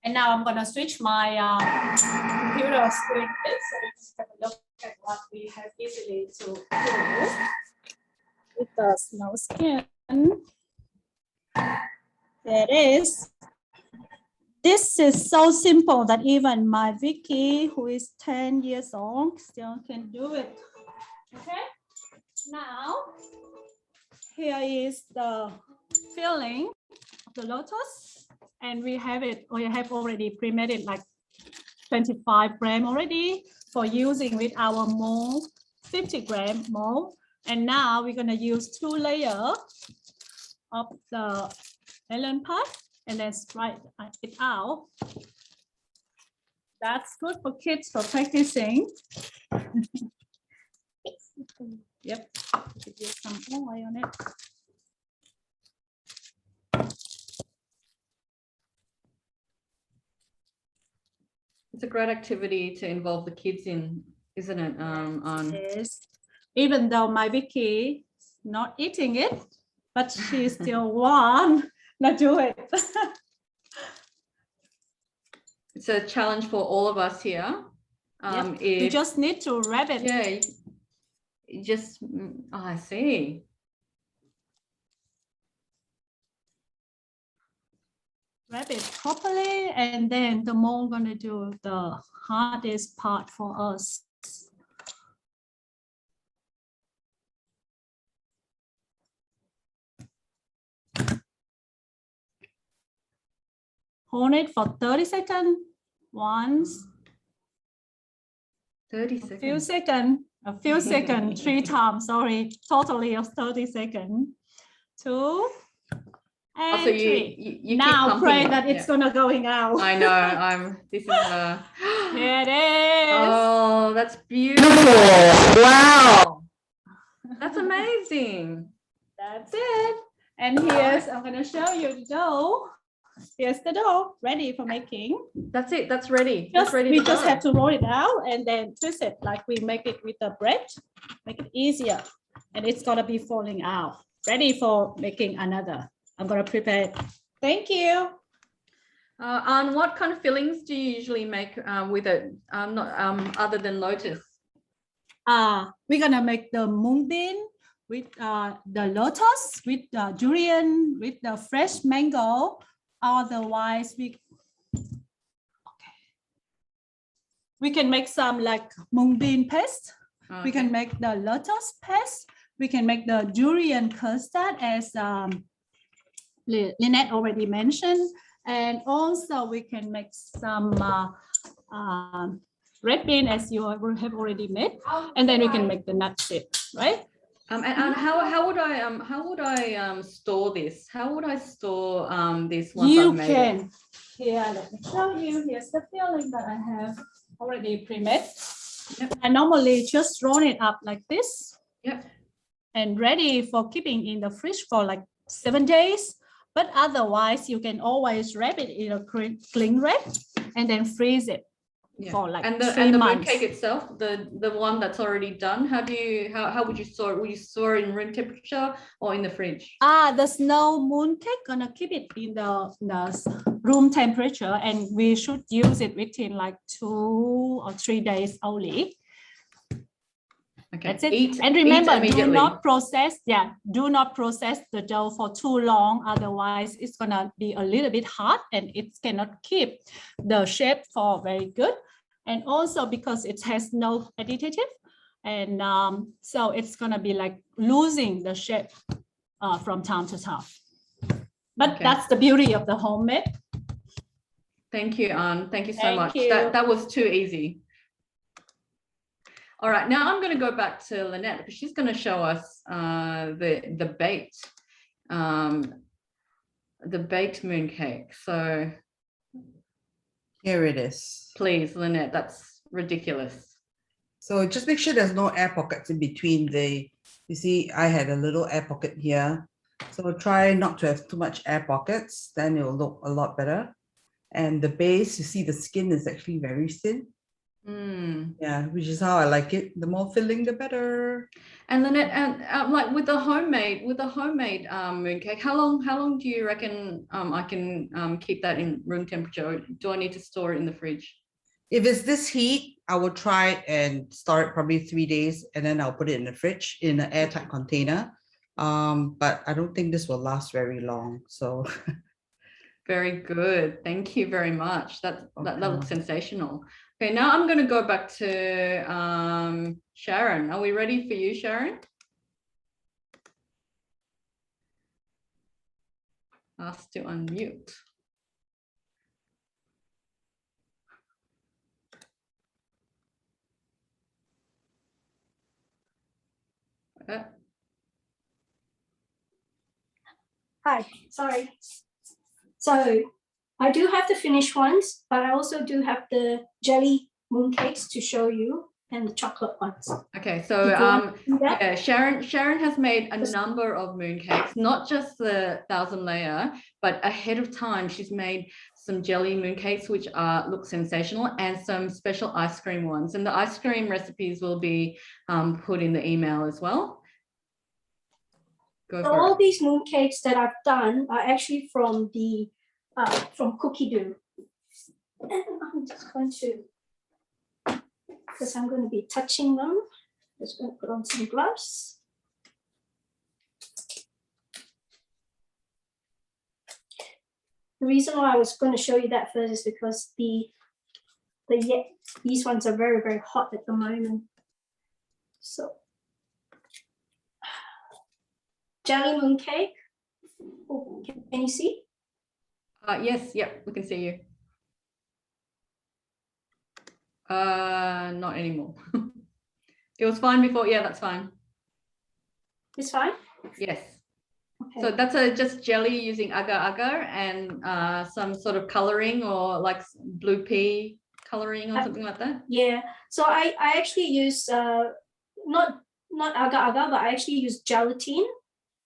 And now I'm gonna switch my computer screen so we can have a look at what we have easily to do with the snow skin. There it is. This is so simple that even my Vicky, who is 10 years old, still can do it. Okay, now here is the filling of the lotus, and we have already pre-made it like 25 grams already for using with our mold, 50 gram mold. And now we're gonna use 2 layers of the melon pie and then spread it out. That's good for kids for practicing. Yep, use some oil on it. It's a great activity to involve the kids in, isn't it? Yes. Even though my Vicky is not eating it, but she still wants to do it. It's a challenge for all of us here You if just need to wrap it. yeah, you just I see. Wrap it properly, and then the mold gonna do the hardest part for us. Hold it for 30 seconds once, 30 a few seconds. seconds, a few seconds, 3 times, sorry, totally of 30 seconds, 2, and So 3. you keep Now pumping pray it. that it's Yeah. gonna going out. I know. This is Here it is. Oh, that's beautiful. Wow. That's amazing. That's it. And here's, I'm gonna show you the dough. Here's the dough ready for making. That's it. That's ready. That's ready We to just go. have to roll it out and then twist it like we make it with the bread. Make it easier. And it's gonna be falling out. Ready for making another. I'm gonna prepare it. Thank you. And what kind of fillings do you usually make with it? Other than Lotus? We're gonna make the mung bean with the lotus, with the durian, with the fresh mango. Otherwise, we can make some like mung bean paste. Okay. We can make the lotus paste. We can make the durian custard, as Lynette already mentioned. And also we can make some red bean, as you have already made. And then we can make the nut chip, right? And how would I store this? How would I store this once You I've made can. it? Here, let me show you. Here's the filling that I have already pre-made. Yep. I normally just roll it up like this. Yep. And ready for keeping in the fridge for like 7 days. But otherwise, you can always wrap it in a cling wrap and then freeze it for like and 3 the months. mooncake itself, the one that's already done, how would you store it? Will you store it in room temperature or in the fridge? The snow mooncake gonna keep it in the room temperature, and we should use it within like 2 or 3 days only. Okay. That's it. And remember, do immediately. not process the dough for too long. Otherwise, it's gonna be a little bit hard and it cannot keep the shape for very good. And also because it has no additive, and so it's gonna be like losing the shape from time to time. But that's the beauty of the homemade. Thank you, Anne. Thank you so much. you. That was too easy. All right, now I'm going to go back to Lynette because she's going to show us the baked mooncake. So Here it is. please, Lynette, that's ridiculous. So just make sure there's no air pockets in between you see, I had a little air pocket here. So try not to have too much air pockets, then it will look a lot better. And the base, you see the skin is actually very thin. Yeah, which is how I like it. The more filling, the better. And Lynette, and like with the homemade mooncake, how long do you reckon I can keep that in room temperature? Do I need to store it in the fridge? If it's this heat, I will try and store it probably 3 days, and then I'll put it in the fridge in an airtight container. But I don't think this will last very long. So very good. Thank you very much. That looks sensational. Okay, now I'm going to go back to Sharon. Are we ready for you, Sharon? Ask to unmute. Hi, sorry. So I do have the finished ones, but I also do have the jelly mooncakes to show you, and the chocolate ones. Okay, so yeah, Sharon has made a number of mooncakes, not just the 1,000 layer, but ahead of time she's made some jelly mooncakes which look sensational, and some special ice cream ones, and the ice cream recipes will be put in the email as well. So all these mooncakes that I've done are actually from the from Cookie Dough. And I'm just going to because I'm going to be touching them. Just going to put on some gloves. The reason why I was going to show you that first is because these ones are very, very hot at the moment. So, jelly mooncake. Oh, can you see? Yes, yep, we can see you. Not anymore. It was fine before. Yeah, that's fine. It's fine? Yes. Okay. So that's just jelly using agar-agar and some sort of coloring or like blue pea coloring or something like that. Yeah. So I actually use not agar-agar, but I actually use gelatin.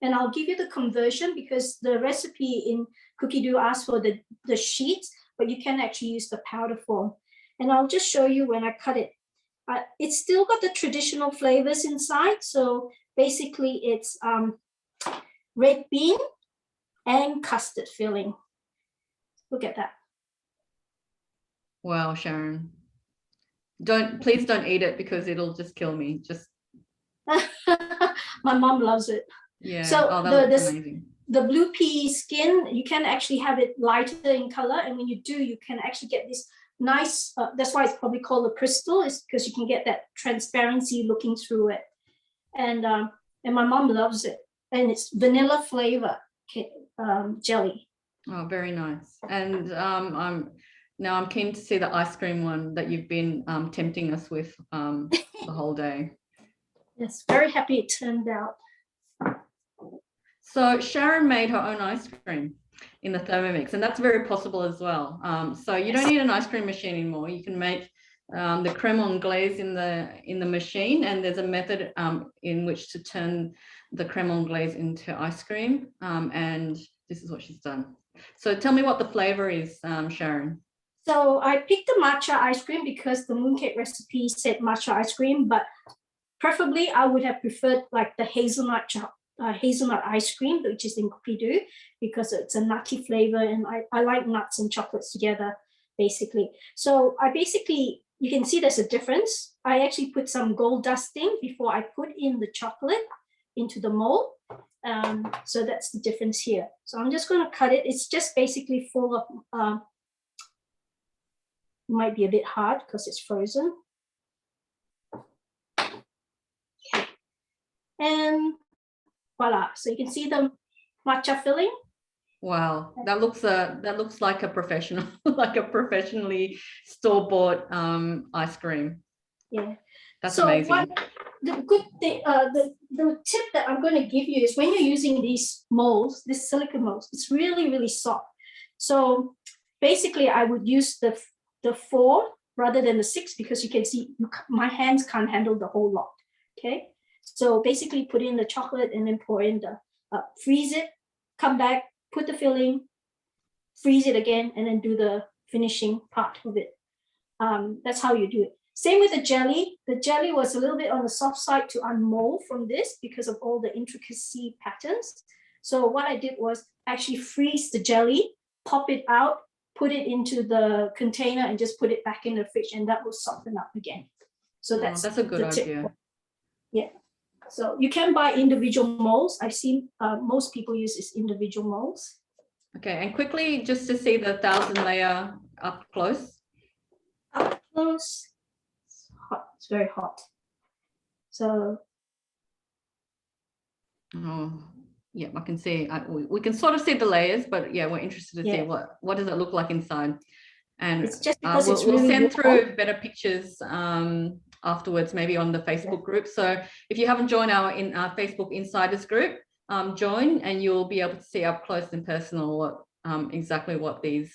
And I'll give you the conversion because the recipe in Cookie Dough asks for the sheets, but you can actually use the powder form. And I'll just show you when I cut it. It's still got the traditional flavors inside. So basically it's red bean and custard filling. Look at that. Wow, Sharon. Please don't eat it because it'll just kill me. Just My mom loves it. yeah. So oh, that looks amazing. The blue pea skin, you can actually have it lighter in color. And when you do, you can actually get this nice, that's why it's probably called a crystal, is because you can get that transparency looking through it. And my mom loves it. And it's vanilla flavor jelly. Oh, very nice. And I'm keen to see the ice cream one that you've been tempting us with the whole day. Yes, very happy it turned out. So Sharon made her own ice cream in the Thermomix, and that's very possible as well. So you don't need an ice cream machine anymore. You can make the creme anglaise in the machine, and there's a method in which to turn the creme anglaise into ice cream. And this is what she's done. So tell me what the flavor is, Sharon. So I picked the matcha ice cream because the mooncake recipe said matcha ice cream, but preferably I would have preferred like the hazelnut ice cream, which is in Cookie Dough, because it's a nutty flavor and I like nuts and chocolates together, basically. So you can see there's a difference. I actually put some gold dusting before I put in the chocolate into the mold. So that's the difference here. So I'm just going to cut it. It's just basically full of, might be a bit hard because it's frozen. Okay. And voila. So you can see the matcha filling. Wow, that looks like a professional, like a professionally store-bought ice cream. Yeah, that's so amazing. The good thing, the tip that I'm going to give you is when you're using these molds, this silicone molds, it's really, really soft. So basically, I would use the 4 rather than the 6 because you can see my hands can't handle the whole lot. Okay, so basically put in the chocolate and then pour in the freeze it, come back, put the filling, freeze it again, and then do the finishing part of it. That's how you do it. Same with the jelly. The jelly was a little bit on the soft side to unmold from this because of all the intricacy patterns. So what I did was actually freeze the jelly, pop it out, put it into the container and just put it back in the fridge, and that will soften up again. So that's a good idea. Yeah. So you can buy individual molds. I've seen most people use this individual molds. Okay, and quickly just to see the 1,000 layer up close. Up close. It's hot. It's very hot. So. Oh, yeah, I can see. We can sort of see the layers, but yeah, we're interested to see what does it look like inside. And it's just because we'll send through better pictures afterwards, maybe on the Facebook group. So if you haven't joined our Facebook Insiders group, join and you'll be able to see up close and personal exactly what these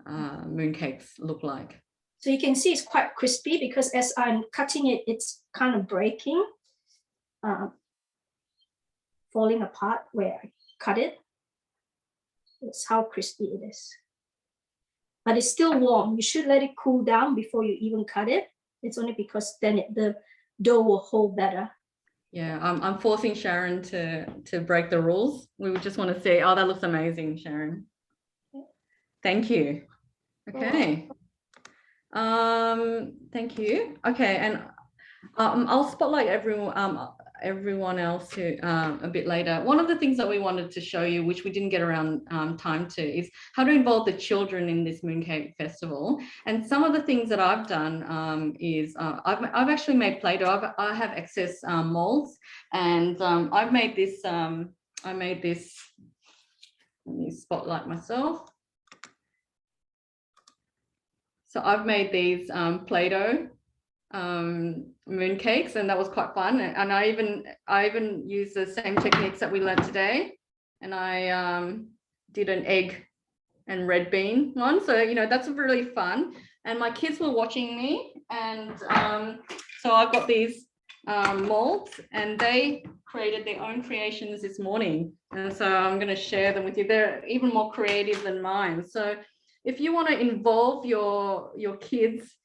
mooncakes look like. So you can see it's quite crispy because as I'm cutting it, it's kind of breaking, falling apart where I cut it. That's how crispy it is. But it's still warm. You should let it cool down before you even cut it. It's only because then the dough will hold better. Yeah, I'm forcing Sharon to break the rules. We would just want to see. Oh, that looks amazing, Sharon. Thank you. Okay. Thank you. Okay, and I'll spotlight everyone else who a bit later. One of the things that we wanted to show you, which we didn't get around time to, is how to involve the children in this mooncake festival. And some of the things that I've done is I've actually made Play-Doh. I have excess molds, and I've made this. Let me spotlight myself. So I've made these Play-Doh mooncakes, and that was quite fun. And I even used the same techniques that we learned today, and I did an egg and red bean one. So, you know, that's really fun. And my kids were watching me, and so I've got these molds, and they created their own creations this morning. And so I'm going to share them with you. They're even more creative than mine. So if you want to involve your kids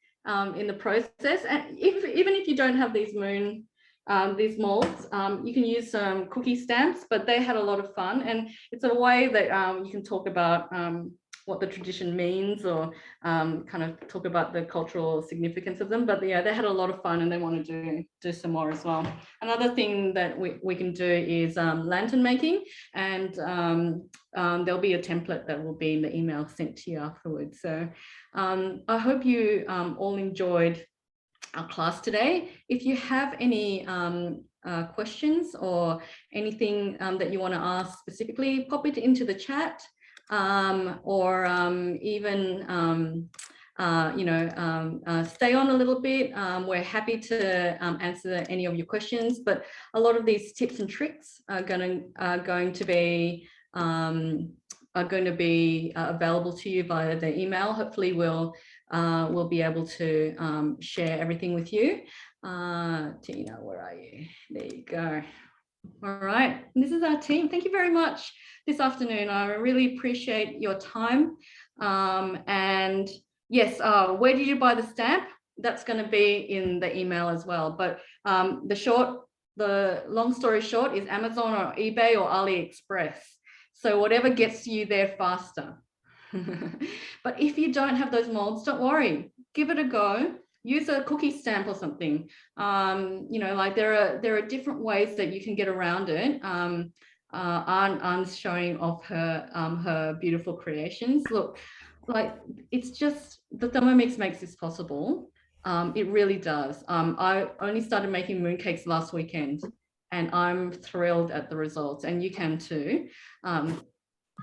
in the process, and even if you don't have these these molds, you can use some cookie stamps, but they had a lot of fun, and it's a way that you can talk about what the tradition means, or kind of talk about the cultural significance of them. But yeah, they had a lot of fun, and they want to do some more as well. Another thing that we can do is lantern making, and there'll be a template that will be in the email sent to you afterwards. So I hope you all enjoyed our class today. If you have any questions or anything that you want to ask specifically, pop it into the chat, or even stay on a little bit. We're happy to answer any of your questions, but a lot of these tips and tricks are going to be available to you via the email. Hopefully we'll be able to share everything with you. Tina, where are you? There you go. All right, this is our team. Thank you very much this afternoon. I really appreciate your time. And yes, where did you buy the stamp? That's going to be in the email as well. But the long story short is Amazon or eBay or AliExpress. So whatever gets you there faster. But if you don't have those molds, don't worry. Give it a go. Use a cookie stamp or something. Like there are different ways that you can get around it. Anne's showing off her beautiful creations. Look, like it's just the Thermomix makes this possible. It really does. I only started making mooncakes last weekend, and I'm thrilled at the results, and you can too.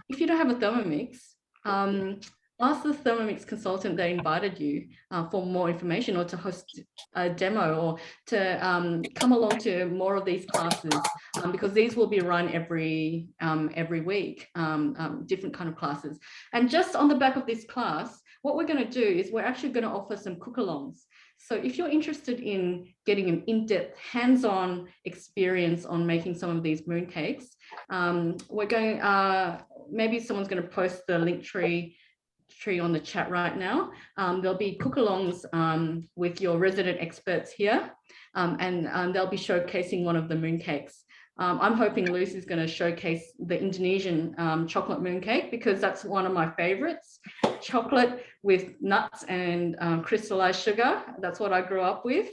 If you don't have a Thermomix, ask the Thermomix consultant that invited you for more information, or to host a demo, or to come along to more of these classes, because these will be run every week, different kind of classes. And just on the back of this class, what we're going to do is we're actually going to offer some cook-alongs. So if you're interested in getting an in-depth, hands-on experience on making some of these mooncakes, we're going, maybe someone's going to post the link tree on the chat right now. There'll be cook-alongs with your resident experts here, and they'll be showcasing one of the mooncakes. I'm hoping Lucy's going to showcase the Indonesian chocolate mooncake, because that's one of my favorites. Chocolate with nuts and crystallized sugar. That's what I grew up with.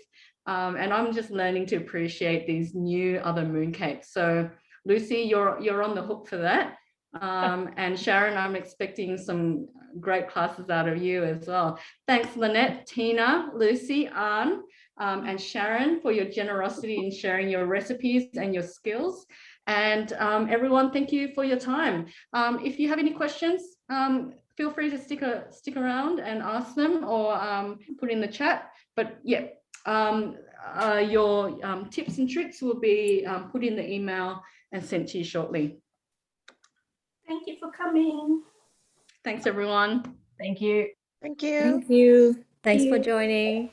And I'm just learning to appreciate these new other mooncakes. So Lucy, you're on the hook for that. And Sharon, I'm expecting some great classes out of you as well. Thanks, Lynette, Tina, Lucy, Anne, and Sharon, for your generosity in sharing your recipes and your skills. And everyone, thank you for your time. If you have any questions, feel free to stick around and ask them, or put in the chat. But yeah, your tips and tricks will be put in the email and sent to you shortly. Thank you for coming. Thanks, everyone. Thank you. Thank you. Thank you. Thanks for you. joining.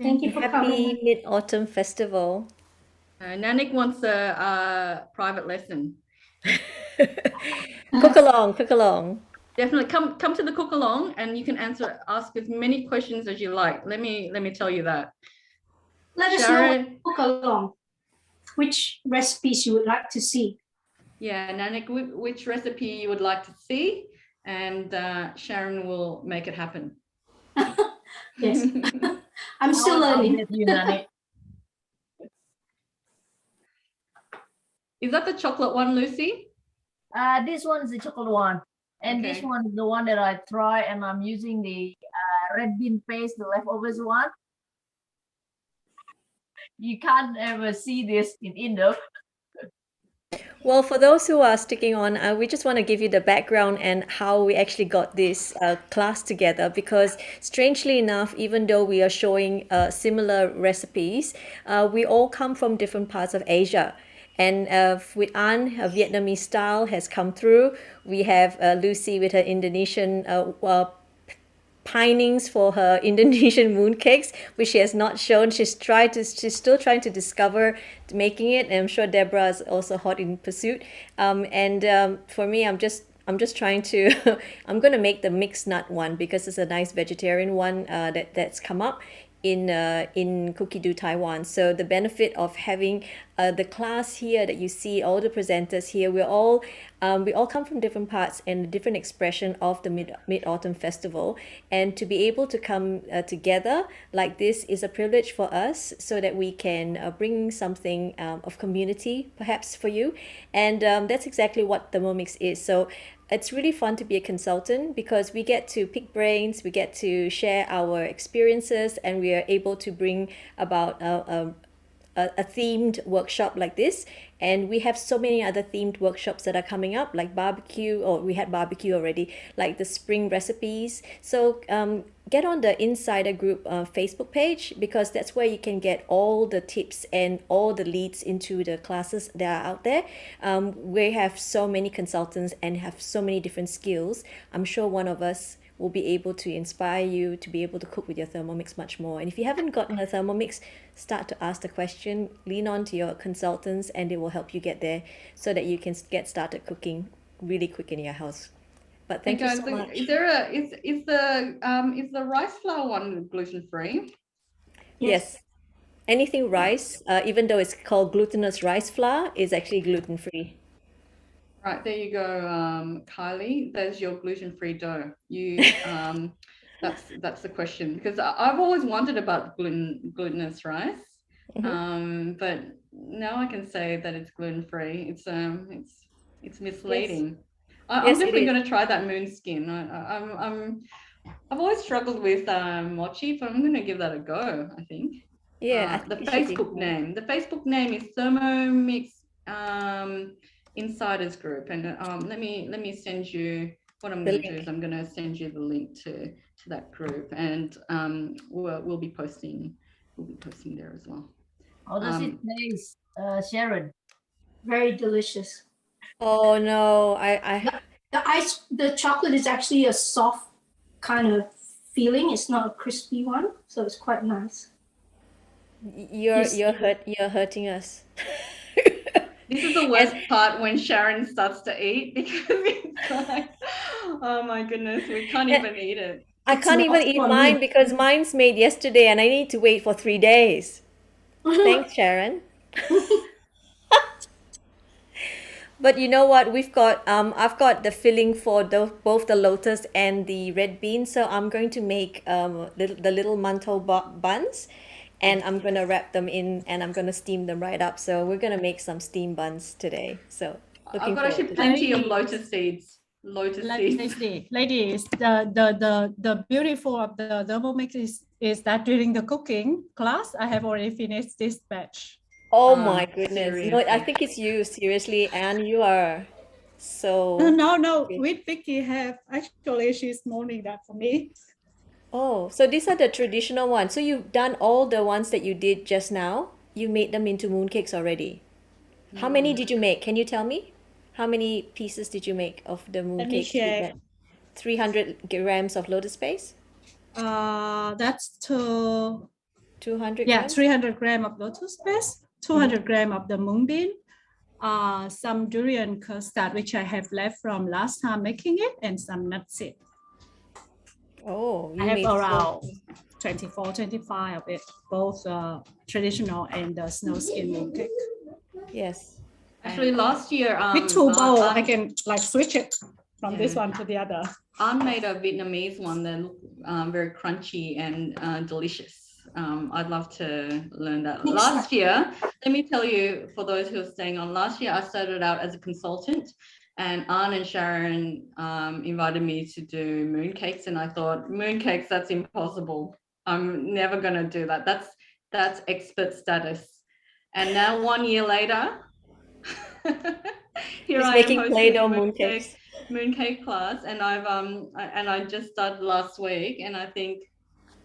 Thank you for Happy coming. Mid-Autumn Festival. Nanik wants a private lesson. Cook along. Definitely come to the cook along, and you can ask as many questions as you like. Let me tell you that. Let us know cook along which recipes you would like to see. Yeah, Nanik, which recipe you would like to see, and Sharon will make it happen. Yes. I'm still learning. Is that the chocolate one, Lucy? This one is the chocolate one. And this Okay. one is the one that I try, and I'm using the red bean paste, the leftovers one. You can't ever see this in Indo. Well, for those who are sticking on, we just want to give you the background and how we actually got this class together, because strangely enough, even though we are showing similar recipes, we all come from different parts of Asia. And with An, a Vietnamese style has come through. We have Lucy with her Indonesian pinings for her Indonesian mooncakes, which she has not shown. She's still trying to discover making it, and I'm sure Deborah is also hot in pursuit. For me, I'm just trying to I'm gonna make the mixed nut one because it's a nice vegetarian one that's come up in Cookie Do Taiwan. So the benefit of having the class here that you see, all the presenters here, we all come from different parts and a different expression of the Mid-Autumn Festival. And to be able to come together like this is a privilege for us, so that we can bring something of community perhaps for you. And that's exactly what Thermomix is. So it's really fun to be a consultant because we get to pick brains, we get to share our experiences, and we are able to bring about a themed workshop like this. And we have so many other themed workshops that are coming up, like barbecue, or we had barbecue already, like the spring recipes. So get on the Insider Group Facebook page, because that's where you can get all the tips and all the leads into the classes that are out there. We have so many consultants and have so many different skills. I'm sure one of us will be able to inspire you to be able to cook with your Thermomix much more. And if you haven't gotten a Thermomix, start to ask the question, lean on to your consultants, and they will help you get there so that you can get started cooking really quick in your house. But thank you so much. Is there is the rice flour one gluten free? Yes. Anything rice, even though it's called glutinous rice flour, is actually gluten free. Right, there you go, Kylie. There's your gluten-free dough. You, that's the question, because I've always wondered about glutinous rice, but now I can say that it's gluten-free. It's misleading. Yes. I'm definitely going to try that moon skin. I've always struggled with mochi, but I'm going to give that a go, I think. Yeah. The Facebook name is Thermomix Insiders Group, and let me send you what I'm going to do is I'm going to send you the link to that group, and we'll be posting there as well. How does it taste, Sharon? Very delicious. Oh no, The chocolate is actually a soft kind of feeling. It's not a crispy one, so it's quite nice. You're hurting us. This is the worst part when Sharon starts to eat, because it's like, oh my goodness, we can't even eat it. I can't even eat mine because mine's made yesterday and I need to wait for 3 days. Thanks, Sharon. But you know what? We've got I've got the filling for both the Lotus and the red bean, so I'm going to make the little Mantle Buns. And I'm going to wrap them in and I'm going to steam them right up. So we're going to make some steam buns today. So I've got actually plenty of lotus seeds. Ladies, the beautiful of the Thermomix is that during the cooking class, I have already finished this batch. Oh my goodness. No, I think it's you, seriously. And you are so... No, with Vicky actually she's mourning that for me. Oh, so these are the traditional ones. So you've done all the ones that you did just now. You made them into mooncakes already. How many did you make? Can you tell me? How many pieces did you make of the mooncakes? 300 grams of lotus paste? That's 200 yeah, grams? 300 grams of lotus paste, 200 grams of the mung bean, some durian custard, which I have left from last time making it, and some nut seed. Oh, I have around 24, 25 of it, both traditional and the snow skin mooncake. Yes. Actually, last year... with 2 bowls, I can like switch it. from this Yeah. one to the other. I made a Vietnamese one that look very crunchy and delicious. I'd love to learn that. Next Last year, let me tell you, for those who are staying on, last year I started out as a consultant, and Anne and Sharon invited me to do mooncakes, and I thought, mooncakes, that's impossible. I'm never going to do that. That's expert status. And now 1 year later, here He's I am making hosting Play-Doh a mooncakes. mooncake class, and I just started last week, and I think,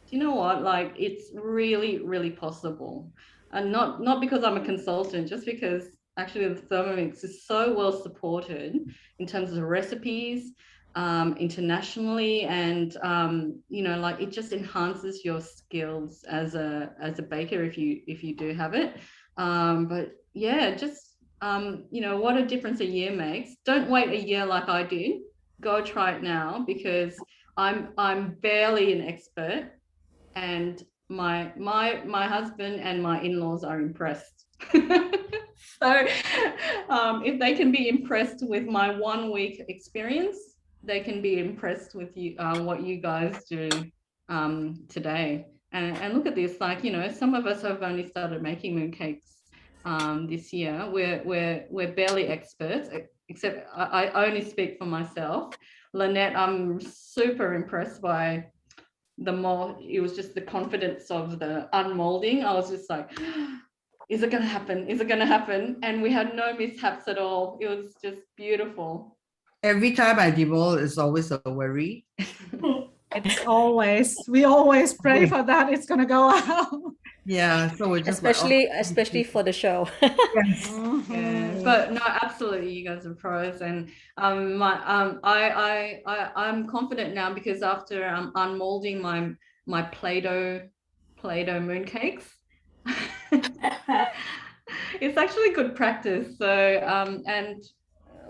do you know what, like, it's really possible, and not because I'm a consultant, just because actually the Thermomix is so well supported in terms of recipes internationally, and you know, like, it just enhances your skills as a baker if you do have it. But yeah, just you know, what a difference a year makes. Don't wait a year like I did. Go try it now, because I'm barely an expert, and my husband and my in-laws are impressed. So if they can be impressed with my 1 week experience, they can be impressed with you, what you guys do today. And look at this, like, you know, some of us have only started making mooncakes this year. We're barely experts, except I only speak for myself. Lynette, I'm super impressed by it was just the confidence of the unmolding. I was just like, is it going to happen? Is it going to happen? And we had no mishaps at all. It was just beautiful. Every time I demold, it's always a worry. We always pray for that. It's gonna go out. Yeah, so we're just like, Especially for the show. yes. Yeah, but no, absolutely, you guys are pros, and I'm confident now, because after unmolding my Play-Doh mooncakes, it's actually good practice. So and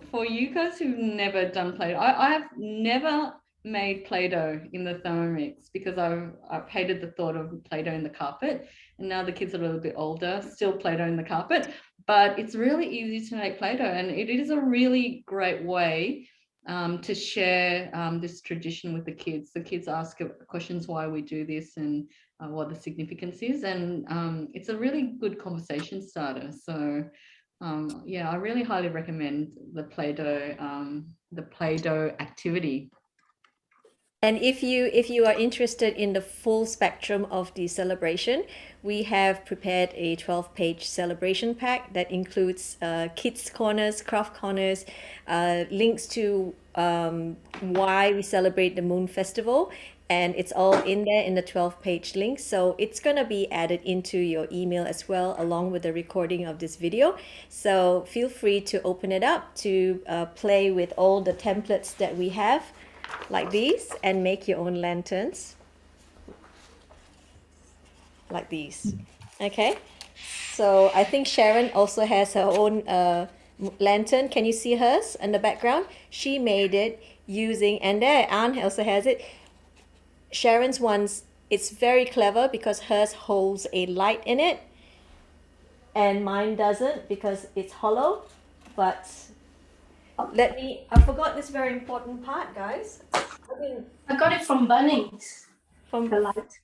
for you guys who've never done Play-Doh, I have never made Play-Doh in the Thermomix, because I've hated the thought of Play-Doh in the carpet, and now the kids are a little bit older, still Play-Doh in the carpet. But it's really easy to make Play-Doh, and it is a really great way to share this tradition with the kids. The kids ask questions why we do this, and what the significance is, and it's a really good conversation starter. So yeah, I really highly recommend the Play-Doh activity. And if you are interested in the full spectrum of the celebration, we have prepared a 12-page celebration pack that includes kids corners, craft corners, links to why we celebrate the Moon Festival, and it's all in there in the 12-page link. So it's gonna be added into your email as well, along with the recording of this video. So feel free to open it up to play with all the templates that we have, like these, and make your own lanterns like these. Okay, so I think Sharon also has her own lantern. Can you see hers in the background? She made it using, and there Anne also has it. Sharon's one's, it's very clever because hers holds a light in it, and mine doesn't because it's hollow. But I forgot this very important part, guys. I got it from Bunnings, From the light.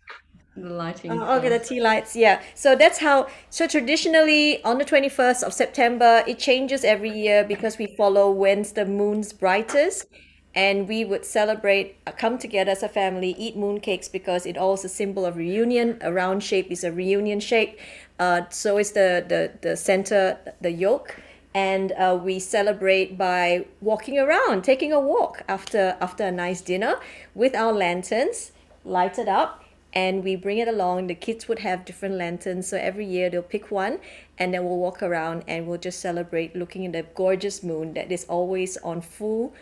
The lighting. okay, the tea lights, yeah. So that's how, so traditionally on the 21st of September, it changes every year because we follow when's the moon's brightest. And we would celebrate, come together as a family, eat mooncakes, because it also a symbol of reunion. A round shape is a reunion shape. So is the center, the yolk. And we celebrate by walking around, taking a walk after a nice dinner with our lanterns lighted up, and we bring it along. The kids would have different lanterns, so every year they'll pick one, and then we'll walk around and we'll just celebrate looking at the gorgeous moon that is always on full,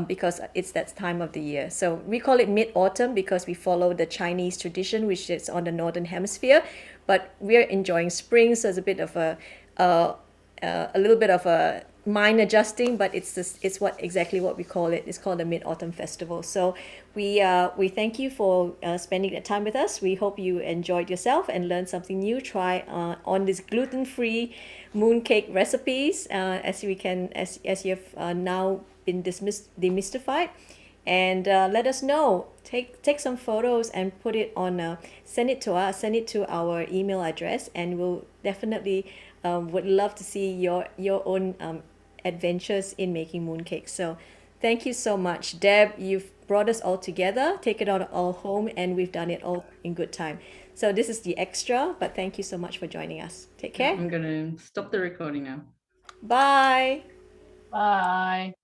because it's that time of the year. So we call it mid-autumn because we follow the Chinese tradition, which is on the northern hemisphere, but we're enjoying spring, so it's a bit of a little bit of a mind adjusting, but it's exactly what we call it. It's called the Mid-Autumn Festival. So we thank you for spending that time with us. We hope you enjoyed yourself and learned something new. Try on these gluten-free mooncake recipes as you've now been demystified. And let us know. Take some photos and put it on. Send it to us. Send it to our email address, and we'll definitely would love to see your own adventures in making mooncakes. So, thank you so much, Deb. You've brought us all together, taken it all home, and we've done it all in good time. So this is the extra, but thank you so much for joining us. Take care. I'm going to stop the recording now. Bye. Bye.